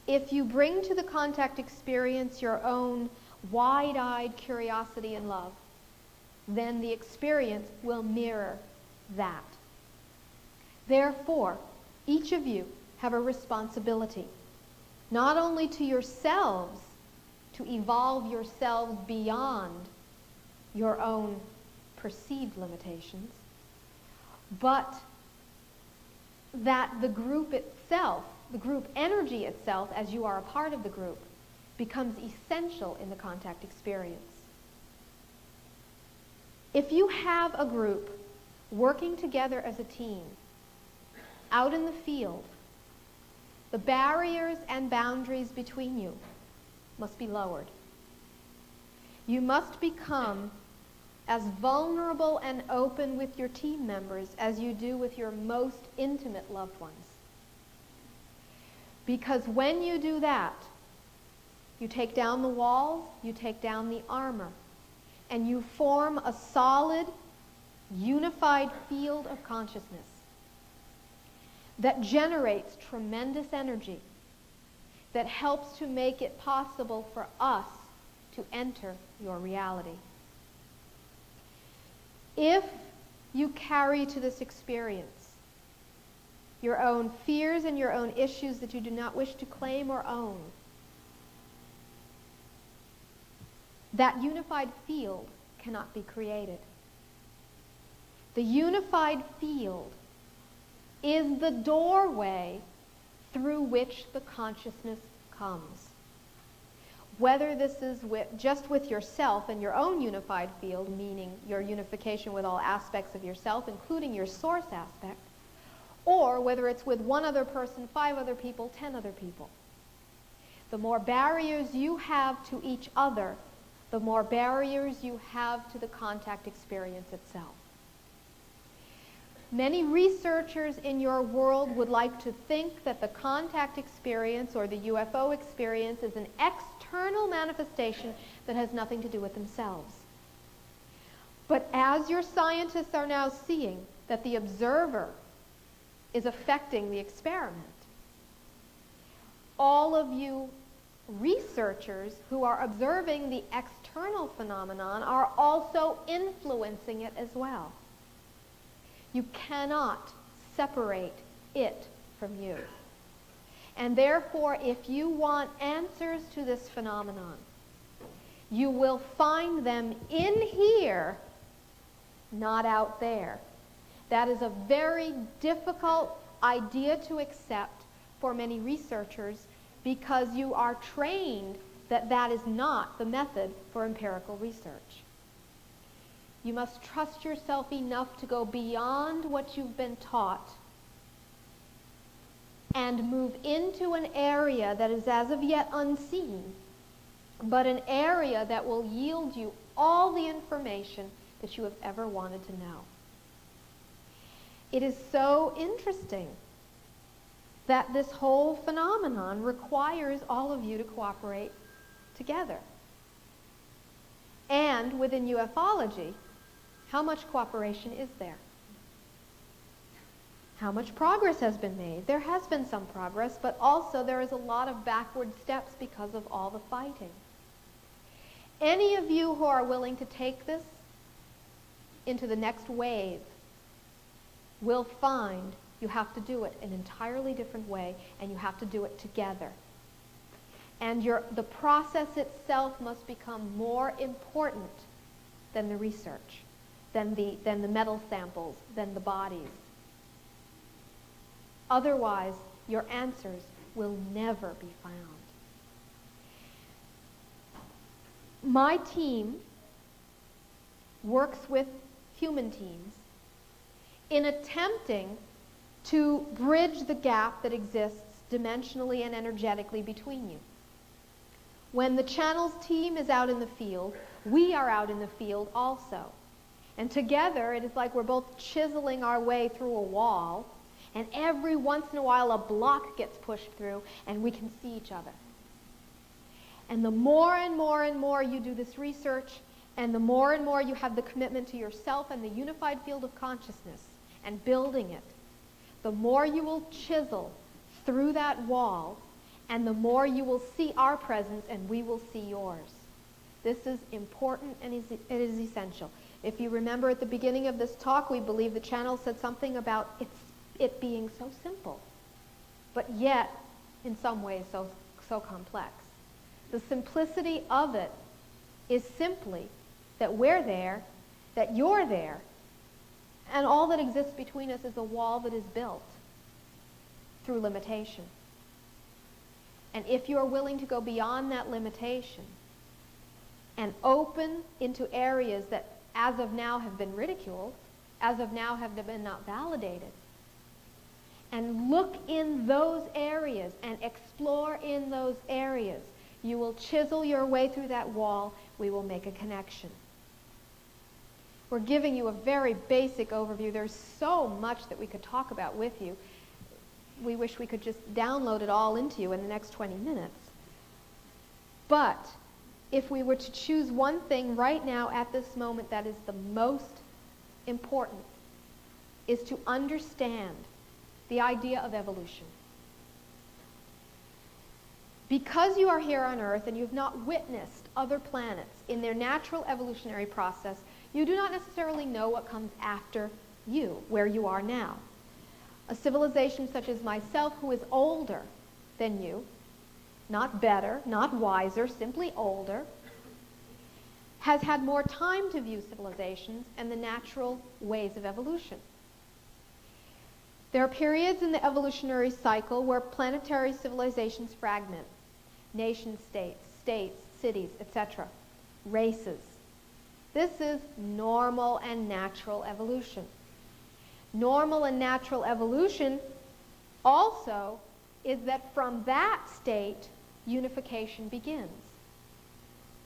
If you bring to the contact experience your own wide-eyed curiosity and love, then the experience will mirror that. Therefore, each of you have a responsibility, not only to yourselves, to evolve yourselves beyond your own perceived limitations, but that the group itself, the group energy itself, as you are a part of the group, becomes essential in the contact experience. If you have a group working together as a team, out in the field, the barriers and boundaries between you must be lowered. You must become as vulnerable and open with your team members as you do with your most intimate loved ones. Because when you do that, you take down the walls, you take down the armor, and you form a solid, unified field of consciousness that generates tremendous energy, that helps to make it possible for us to enter your reality. If you carry to this experience your own fears and your own issues that you do not wish to claim or own, that unified field cannot be created. The unified field is the doorway through which the consciousness comes. Whether this is just with yourself and your own unified field, meaning your unification with all aspects of yourself, including your source aspect, or whether it's with one other person, 5 other people, 10 other people. The more barriers you have to each other, the more barriers you have to the contact experience itself. Many researchers in your world would like to think that the contact experience or the UFO experience is an external manifestation that has nothing to do with themselves. But as your scientists are now seeing that the observer is affecting the experiment, all of you researchers who are observing the external phenomenon are also influencing it as well. You cannot separate it from you. And therefore, if you want answers to this phenomenon, you will find them in here, not out there. That is a very difficult idea to accept for many researchers because you are trained that that is not the method for empirical research. You must trust yourself enough to go beyond what you've been taught and move into an area that is as of yet unseen, but an area that will yield you all the information that you have ever wanted to know. It is so interesting that this whole phenomenon requires all of you to cooperate together. And within ufology, how much cooperation is there? How much progress has been made? There has been some progress, but also there is a lot of backward steps because of all the fighting. Any of you who are willing to take this into the next wave will find you have to do it an entirely different way, and you have to do it together. And the process itself must become more important than the research, than the metal samples, than the bodies. Otherwise, your answers will never be found. My team works with human teams in attempting to bridge the gap that exists dimensionally and energetically between you. When the channels team is out in the field, we are out in the field also. And together, it is like we're both chiseling our way through a wall, and every once in a while a block gets pushed through, and we can see each other. And the more and more and more you do this research, and the more and more you have the commitment to yourself and the unified field of consciousness and building it, the more you will chisel through that wall, and the more you will see our presence and we will see yours. This is important and it is essential. If you remember at the beginning of this talk, we believe the channel said something about it being so simple, but yet in some ways so complex. The simplicity of it is simply that we're there, that you're there, and all that exists between us is a wall that is built through limitation. And if you are willing to go beyond that limitation and open into areas that as of now have been ridiculed, as of now have been not validated, and look in those areas and explore in those areas, you will chisel your way through that wall. We will make a connection. We're giving you a very basic overview. There's so much that we could talk about with you. We wish we could just download it all into you in the next 20 minutes. But if we were to choose one thing right now at this moment that is the most important, is to understand the idea of evolution. Because you are here on Earth and you've not witnessed other planets in their natural evolutionary process, you do not necessarily know what comes after you, where you are now. A civilization such as myself, who is older than you, not better, not wiser, simply older, has had more time to view civilizations and the natural ways of evolution. There are periods in the evolutionary cycle where planetary civilizations fragment. Nation states, cities, etc. Races. This is normal and natural evolution. Normal and natural evolution also is that from that state, unification begins.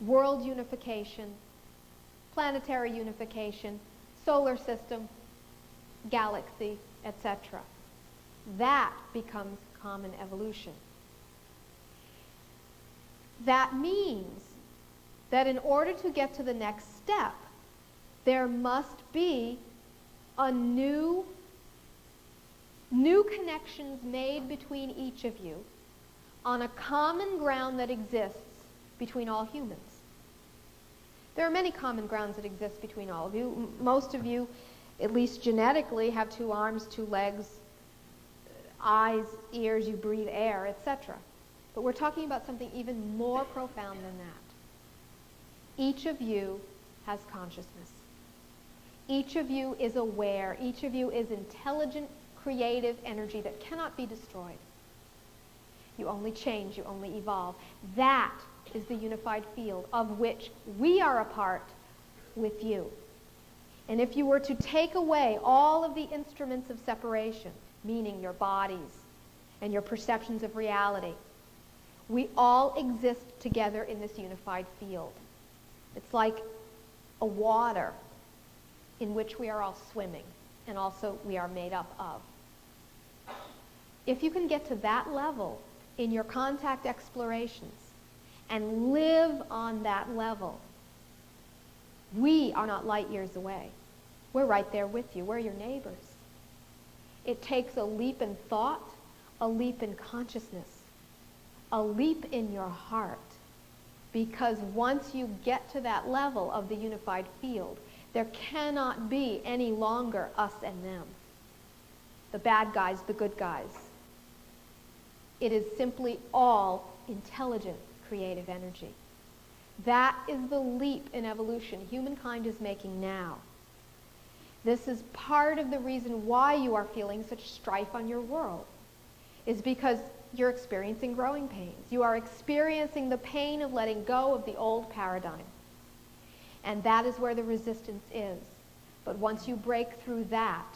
World unification, planetary unification, solar system, galaxy, etc. That becomes common evolution. That means that in order to get to the next step, there must be a new connections made between each of you on a common ground that exists between all humans. There are many common grounds that exist between all of you. Most of you, at least genetically, have 2 arms, 2 legs, eyes, ears, you breathe air, etc. But we're talking about something even more profound than that. Each of you has consciousness. Each of you is aware. Each of you is intelligent, creative energy that cannot be destroyed. You only change, you only evolve. That is the unified field of which we are a part with you. And if you were to take away all of the instruments of separation, meaning your bodies and your perceptions of reality, we all exist together in this unified field. It's like a water in which we are all swimming, and also we are made up of. If you can get to that level in your contact explorations and live on that level, we are not light years away. We're right there with you. We're your neighbors. It takes a leap in thought, a leap in consciousness, a leap in your heart. Because once you get to that level of the unified field, There cannot be any longer us and them, the bad guys, the good guys. It is simply all intelligent, creative energy. That is the leap in evolution humankind is making now. This is part of the reason why you are feeling such strife on your world, is because you're experiencing growing pains. You are experiencing the pain of letting go of the old paradigm. And that is where the resistance is. But once you break through that,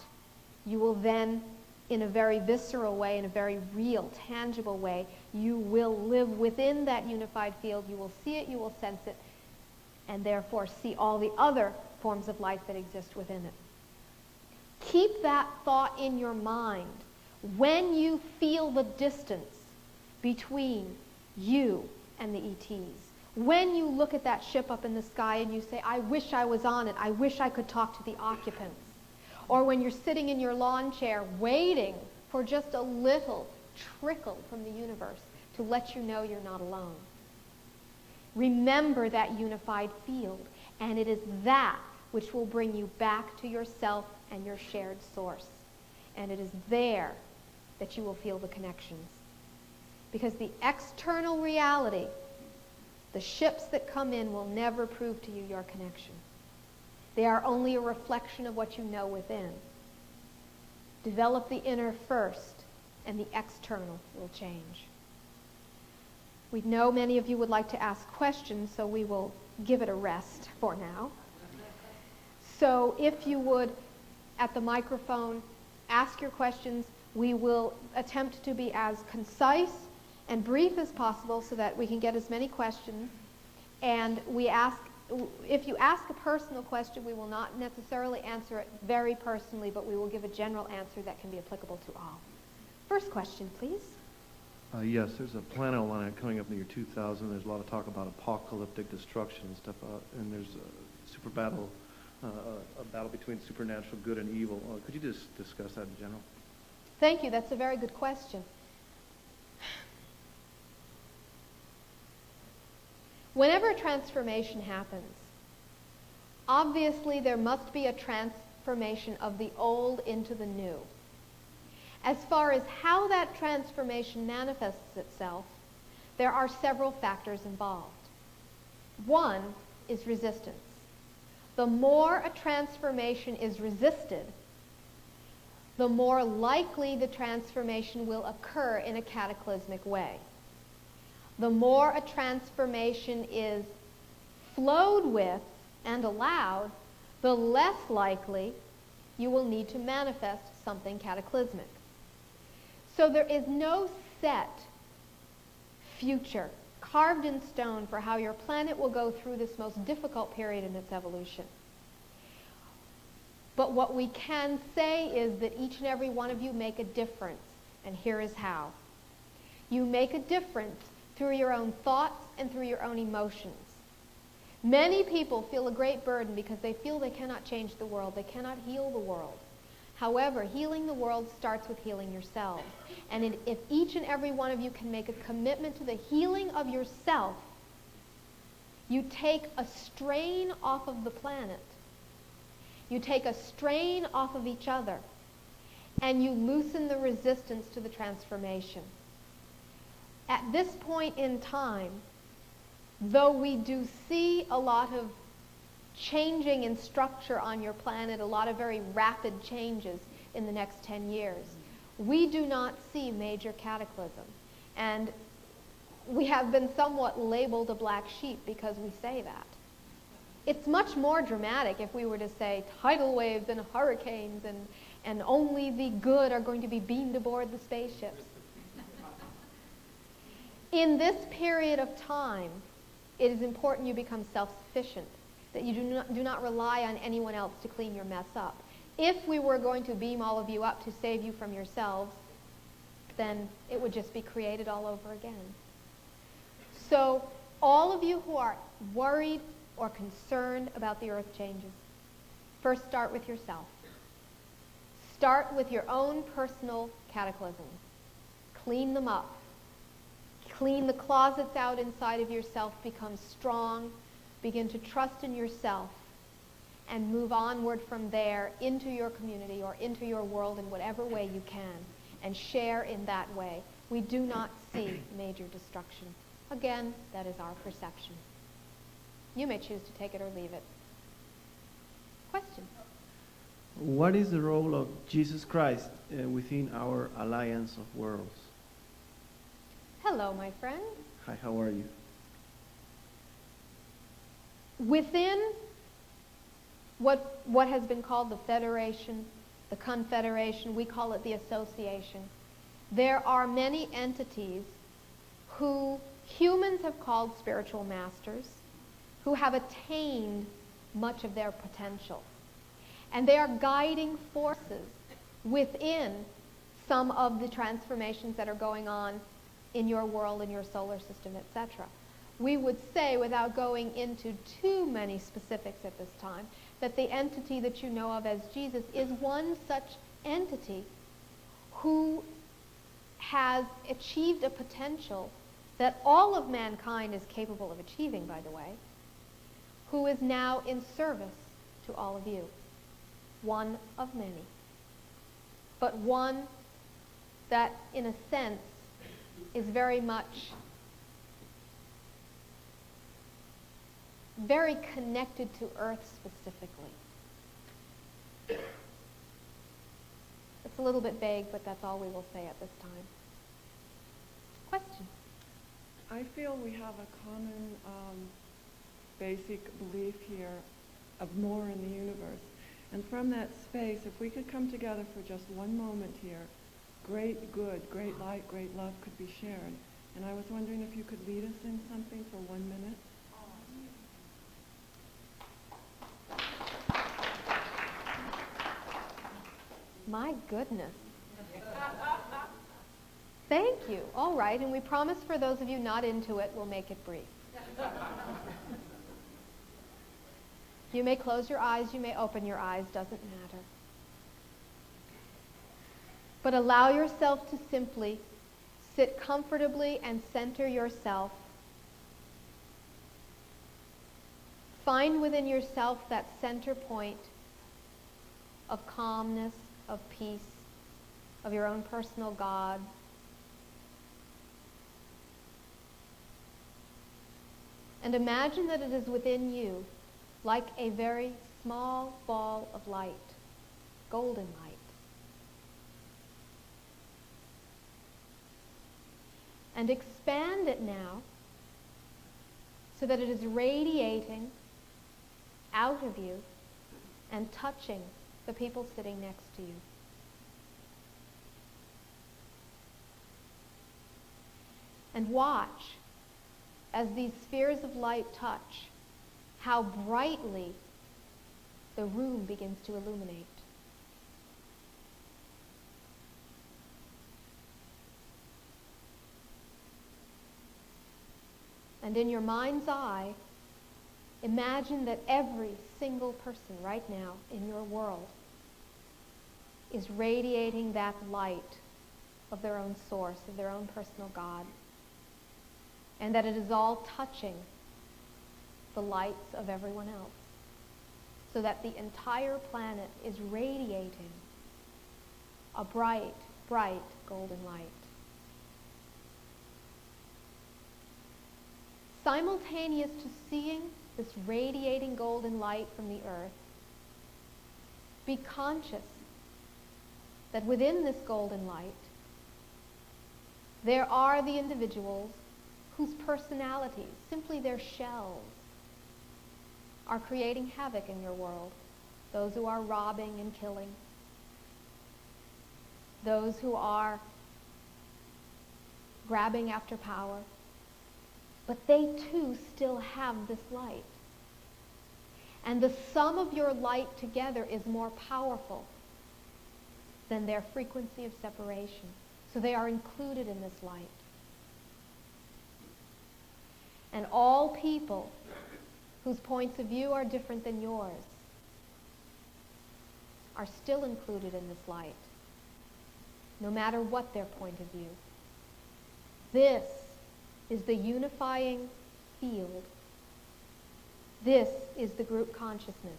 you will then, in a very visceral way, in a very real, tangible way, you will live within that unified field. You will see it, you will sense it, and therefore see all the other forms of life that exist within it. Keep that thought in your mind when you feel the distance between you and the ETs. When you look at that ship up in the sky and you say, I wish I was on it, I wish I could talk to the occupants. Or when you're sitting in your lawn chair waiting for just a little trickle from the universe to let you know you're not alone. Remember that unified field, and it is that which will bring you back to yourself and your shared source. And it is there that you will feel the connections. Because the external reality, the ships that come in, will never prove to you your connection. They are only a reflection of what you know within. Develop the inner first, and the external will change. We know many of you would like to ask questions, so we will give it a rest for now. So if you would, at the microphone, ask your questions. We will attempt to be as concise and brief as possible so that we can get as many questions. And we ask, if you ask a personal question, we will not necessarily answer it very personally, but we will give a general answer that can be applicable to all. First question, please. Yes, there's a planet alignment coming up in the year 2000. There's a lot of talk about apocalyptic destruction and stuff, and there's a super battle, a battle between supernatural good and evil. Could you just discuss that in general? Thank you. That's a very good question. Whenever a transformation happens, obviously there must be a transformation of the old into the new. As far as how that transformation manifests itself, there are several factors involved. One is resistance. The more a transformation is resisted, the more likely the transformation will occur in a cataclysmic way. The more a transformation is flowed with and allowed, the less likely you will need to manifest something cataclysmic. So there is no set future carved in stone for how your planet will go through this most difficult period in its evolution. But what we can say is that each and every one of you make a difference, and here is how. You make a difference through your own thoughts and through your own emotions. Many people feel a great burden because they feel they cannot change the world, they cannot heal the world. However, healing the world starts with healing yourselves. And if each and every one of you can make a commitment to the healing of yourself, you take a strain off of the planet. You take a strain off of each other. And you loosen the resistance to the transformation. At this point in time, though we do see a lot of changing in structure on your planet, a lot of very rapid changes in the next 10 years, we do not see major cataclysm. And we have been somewhat labeled a black sheep because we say that. It's much more dramatic if we were to say tidal waves and hurricanes and only the good are going to be beamed aboard the spaceships. In this period of time, it is important you become self-sufficient, that you do not rely on anyone else to clean your mess up. If we were going to beam all of you up to save you from yourselves, then it would just be created all over again. So all of you who are worried or concerned about the earth changes, first start with yourself. Start with your own personal cataclysms. Clean them up. Clean the closets out inside of yourself. Become strong. Begin to trust in yourself. and move onward from there into your community or into your world in whatever way you can, and share in that way. We do not see major destruction. Again, that is our perception. You may choose to take it or leave it. Question? What is the role of Jesus Christ within our alliance of worlds? Hello, my friend. Hi, how are you? Within what has been called the Federation, the Confederation, we call it the Association, there are many entities who humans have called spiritual masters, who have attained much of their potential. And they are guiding forces within some of the transformations that are going on in your world, in your solar system, etc. We would say, without going into too many specifics at this time, that the entity that you know of as Jesus is one such entity who has achieved a potential that all of mankind is capable of achieving, by the way, who is now in service to all of you. One of many. But one that, in a sense, is very connected to Earth specifically. It's a little bit vague, but that's all we will say at this time. Question? I feel we have a common basic belief here of more in the universe. And from that space, if we could come together for just one moment here, great good, great light, great love could be shared. And I was wondering if you could lead us in something for 1 minute. My goodness. Thank you. All right, and we promise for those of you not into it, we'll make it brief. You may close your eyes, you may open your eyes, doesn't matter. But allow yourself to simply sit comfortably and center yourself. Find within yourself that center point of calmness, of peace, of your own personal God. And imagine that it is within you, like a very small ball of light, golden light. And expand it now so that it is radiating out of you and touching the people sitting next to you. And watch as these spheres of light touch, how brightly the room begins to illuminate. And in your mind's eye, imagine that every single person right now in your world is radiating that light of their own source, of their own personal God, and that it is all touching the lights of everyone else, so that the entire planet is radiating a bright, bright golden light. Simultaneous to seeing this radiating golden light from the earth, be conscious that within this golden light, there are the individuals whose personalities, simply their shells, are creating havoc in your world. Those who are robbing and killing. Those who are grabbing after power. But they too still have this light. And the sum of your light together is more powerful than their frequency of separation. So they are included in this light. And all people whose points of view are different than yours are still included in this light, no matter what their point of view. This is the unifying field. This is the group consciousness.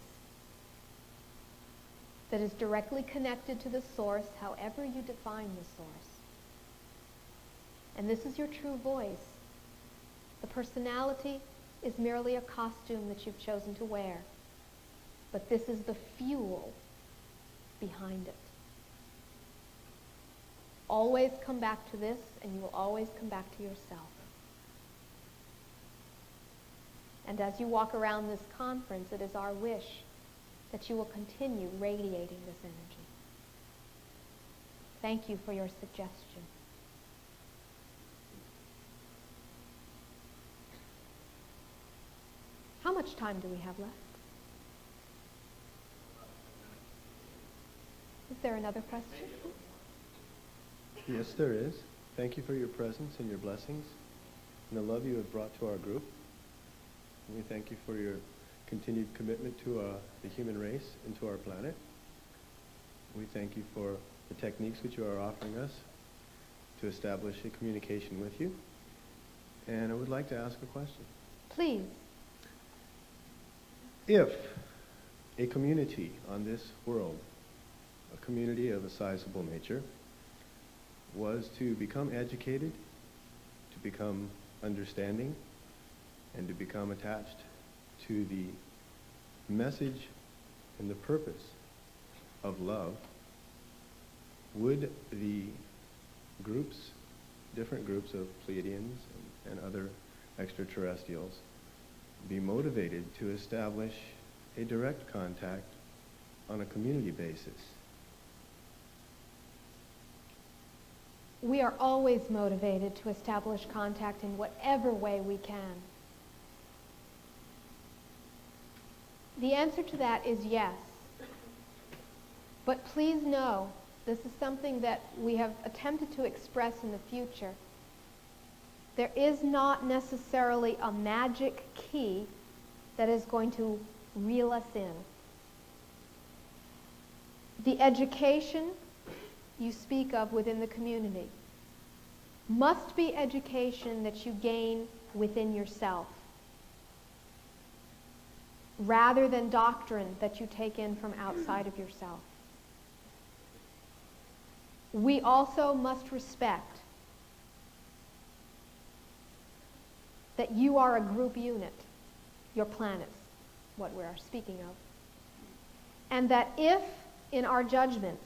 that is directly connected to the source, however you define the source. And this is your true voice. The personality is merely a costume that you've chosen to wear. But this is the fuel behind it. Always come back to this, and you will always come back to yourself. And as you walk around this conference, it is our wish that you will continue radiating this energy. Thank you for your suggestion. How much time do we have left? Is there another question? Yes, there is. Thank you for your presence and your blessings and the love you have brought to our group. And we thank you for your continued commitment to the human race and to our planet. We thank you for the techniques which you are offering us to establish a communication with you. And I would like to ask a question. Please. If a community on this world, a community of a sizable nature, was to become educated, to become understanding, and to become attached to the message and the purpose of love, would the groups, different groups of Pleiadians and other extraterrestrials, be motivated to establish a direct contact on a community basis? We are always motivated to establish contact in whatever way we can. The answer to that is yes. But please know, this is something that we have attempted to express in the future. There is not necessarily a magic key that is going to reel us in. The education you speak of within the community must be education that you gain within yourself, rather than doctrine that you take in from outside of yourself. We also must respect that you are a group unit, your planets, what we are speaking of, and that if, in our judgment,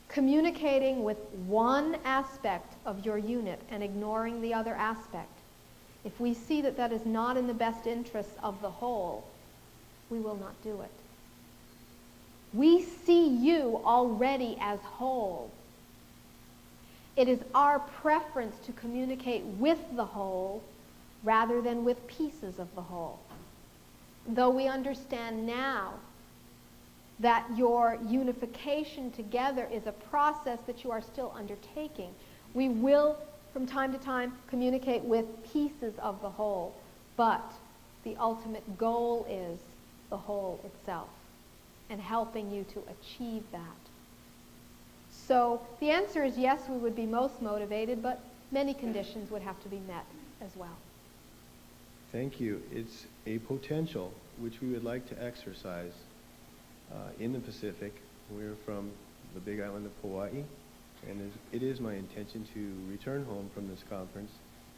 communicating with one aspect of your unit and ignoring the other aspect, if we see that that is not in the best interests of the whole, we will not do it. We see you already as whole. It is our preference to communicate with the whole rather than with pieces of the whole. Though we understand now that your unification together is a process that you are still undertaking, we will, from time to time, communicate with pieces of the whole, but the ultimate goal is the whole itself and helping you to achieve that. So the answer is yes, we would be most motivated, but many conditions would have to be met as well. Thank you. It's a potential which we would like to exercise in the Pacific. We're from the big island of Hawaii, and it is my intention to return home from this conference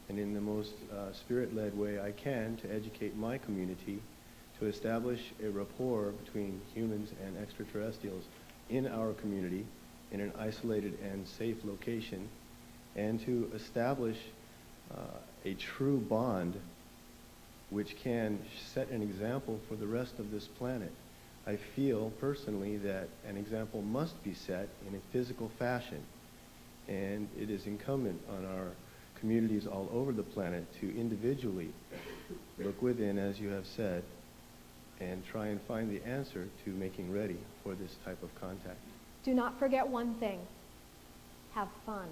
and in the most spirit-led way I can to educate my community, to establish a rapport between humans and extraterrestrials in our community in an isolated and safe location, and to establish a true bond which can set an example for the rest of this planet. I feel personally that an example must be set in a physical fashion, and it is incumbent on our communities all over the planet to individually look within, as you have said, and try and find the answer to making ready for this type of contact. Do not forget one thing. Have fun.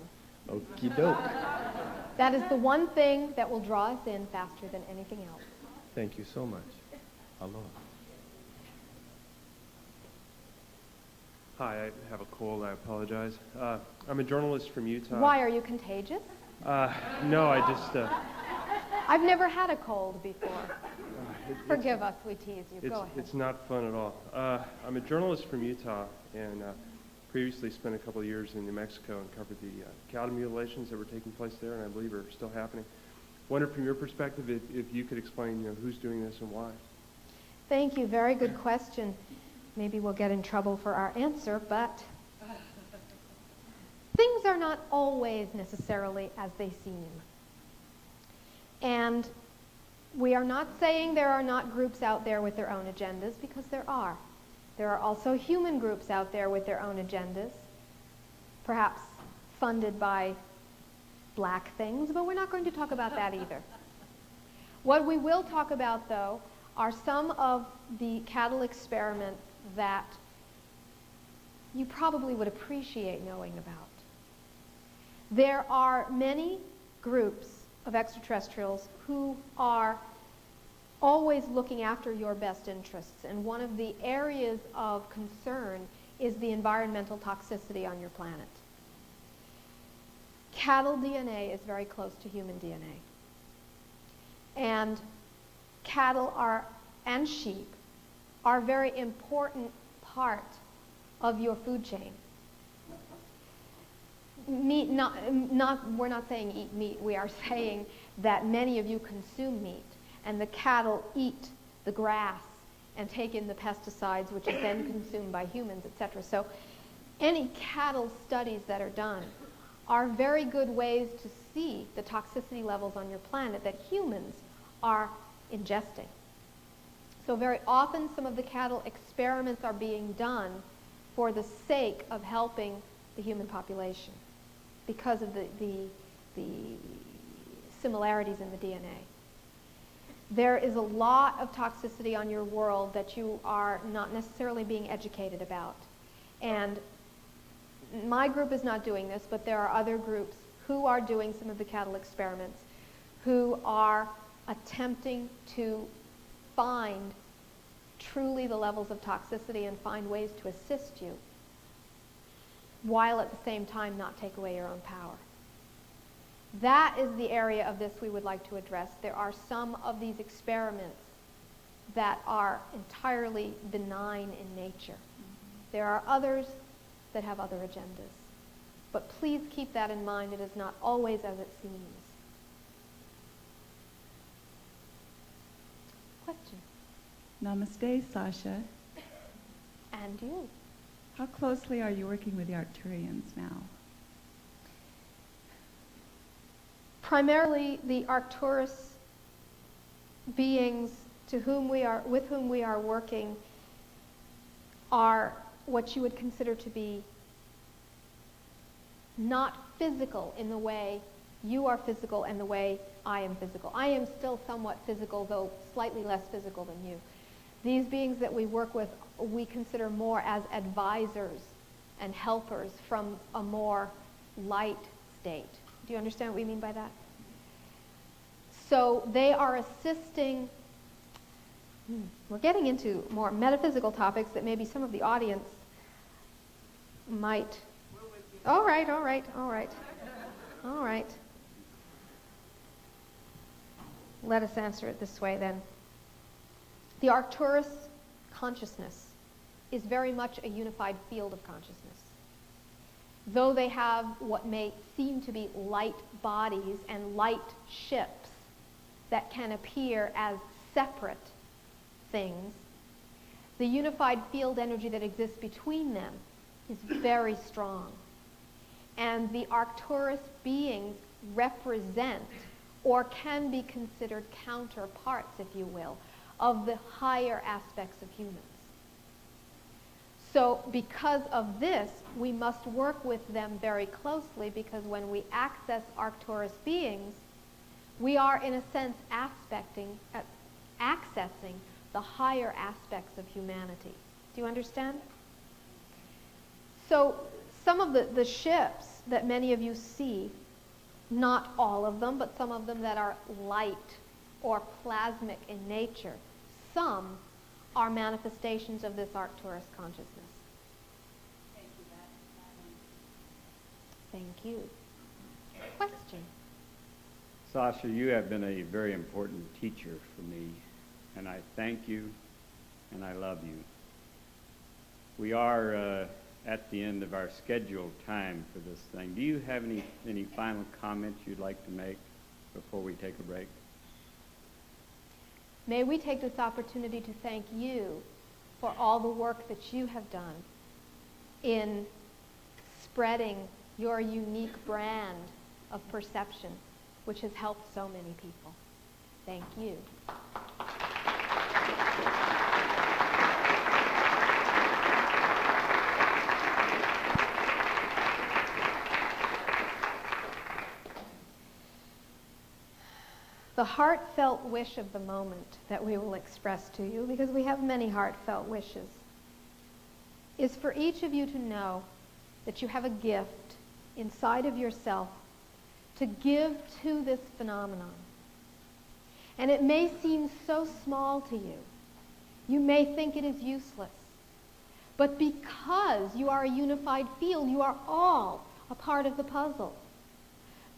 Okie doke. That is the one thing that will draw us in faster than anything else. Thank you so much. Aloha. Hi, I have a cold. I apologize. I'm a journalist from Utah. Why, are you contagious? No, I just... I've never had a cold before. Forgive us, we tease you. Go ahead. It's not fun at all. I'm a journalist from Utah, and previously spent a couple of years in New Mexico and covered the cattle mutilations that were taking place there, and I believe are still happening. Wondered from your perspective if you could explain, who's doing this and why. Thank you. Very good question. Maybe we'll get in trouble for our answer, but things are not always necessarily as they seem. And we are not saying there are not groups out there with their own agendas, because there are. There are also human groups out there with their own agendas, perhaps funded by black things, but we're not going to talk about that either. What we will talk about, though, are some of the cattle experiments that you probably would appreciate knowing about. There are many groups of extraterrestrials who are always looking after your best interests, and one of the areas of concern is the environmental toxicity on your planet. Cattle DNA is very close to human DNA. And cattle and sheep are a very important part of your food chain. Meat, we're not saying eat meat. We are saying that many of you consume meat, and the cattle eat the grass and take in the pesticides, which is then consumed by humans, etc. So any cattle studies that are done are very good ways to see the toxicity levels on your planet that humans are ingesting. So very often some of the cattle experiments are being done for the sake of helping the human population because of the similarities in the DNA. There is a lot of toxicity on your world that you are not necessarily being educated about. And my group is not doing this, but there are other groups who are doing some of the cattle experiments, who are attempting to find truly the levels of toxicity and find ways to assist you, while at the same time not take away your own power. That is the area of this we would like to address. There are some of these experiments that are entirely benign in nature. There are others that have other agendas. But please keep that in mind. It is not always as it seems. Question? Namaste, Sasha. And you? How closely are you working with the Arcturians now? Primarily the Arcturus beings with whom we are working are what you would consider to be not physical in the way you are physical and the way I am physical. I am still somewhat physical, though slightly less physical than you. These beings that we work with, we consider more as advisors and helpers from a more light state. Do you understand what we mean by that? So they are assisting. We're getting into more metaphysical topics that maybe some of the audience might. All right. Let us answer it this way then. The Arcturus consciousness is very much a unified field of consciousness. Though they have what may seem to be light bodies and light ships that can appear as separate things, the unified field energy that exists between them is very strong. And the Arcturus beings represent, or can be considered counterparts, if you will, of the higher aspects of humans. So because of this, we must work with them very closely, because when we access Arcturus beings, we are in a sense accessing the higher aspects of humanity. Do you understand? So some of the ships that many of you see, not all of them, but some of them that are light or plasmic in nature, some are manifestations of this Arcturus consciousness. Thank you. Question? Sasha, you have been a very important teacher for me, and I thank you, and I love you. We are at the end of our scheduled time for this thing. Do you have any final comments you'd like to make before we take a break? May we take this opportunity to thank you for all the work that you have done in spreading your unique brand of perception, which has helped so many people. Thank you. The heartfelt wish of the moment that we will express to you, because we have many heartfelt wishes, is for each of you to know that you have a gift inside of yourself to give to this phenomenon. And it may seem so small to you. You may think it is useless. But because you are a unified field, you are all a part of the puzzle.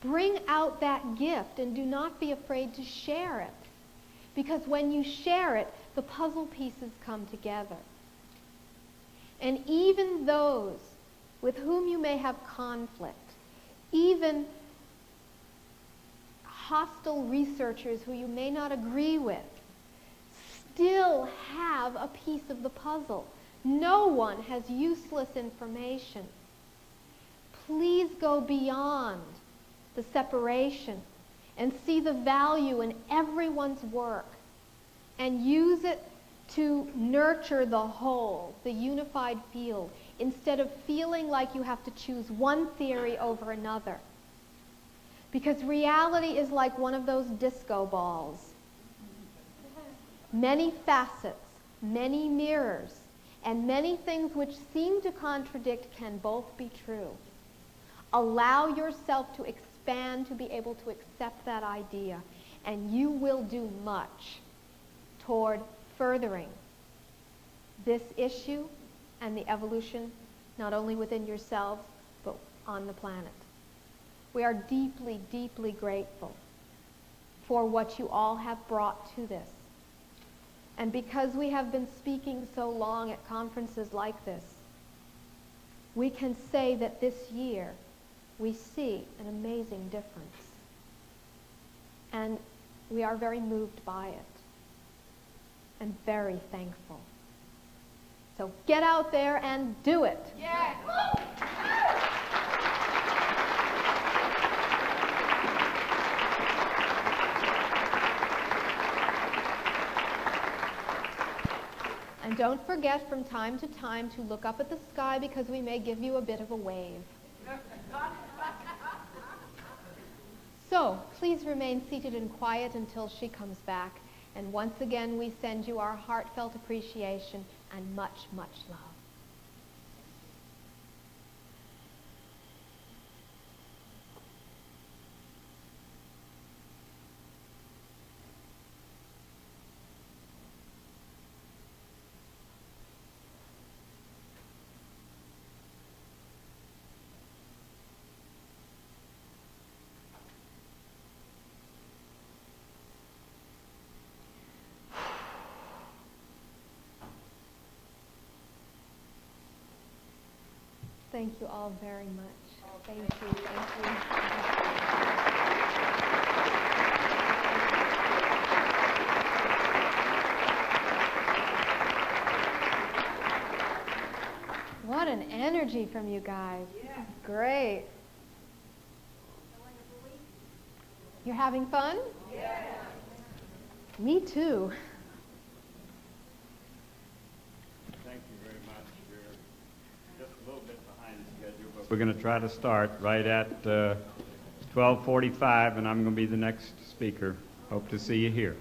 Bring out that gift and do not be afraid to share it. Because when you share it, the puzzle pieces come together. And even those with whom you may have conflict, even hostile researchers who you may not agree with, still have a piece of the puzzle. No one has useless information. Please go beyond the separation and see the value in everyone's work and use it to nurture the whole, the unified field, instead of feeling like you have to choose one theory over another. Because reality is like one of those disco balls. Many facets, many mirrors, and many things which seem to contradict can both be true. Allow yourself to expand to be able to accept that idea, and you will do much toward furthering this issue and the evolution not only within yourselves, but on the planet. We are deeply, deeply grateful for what you all have brought to this. And because we have been speaking so long at conferences like this, we can say that this year we see an amazing difference. And we are very moved by it and very thankful. So get out there and do it. Yes. And don't forget from time to time to look up at the sky, because we may give you a bit of a wave. So please remain seated and quiet until she comes back. And once again, we send you our heartfelt appreciation and much, much love. Thank you all very much. Thank you. Thank you. What an energy from you guys. This is great. You're having fun? Yes. Me too. Thank you very much. We're just a little bit behind schedule, but we're going to try to start right at 12:45, and I'm going to be the next speaker. Hope to see you here.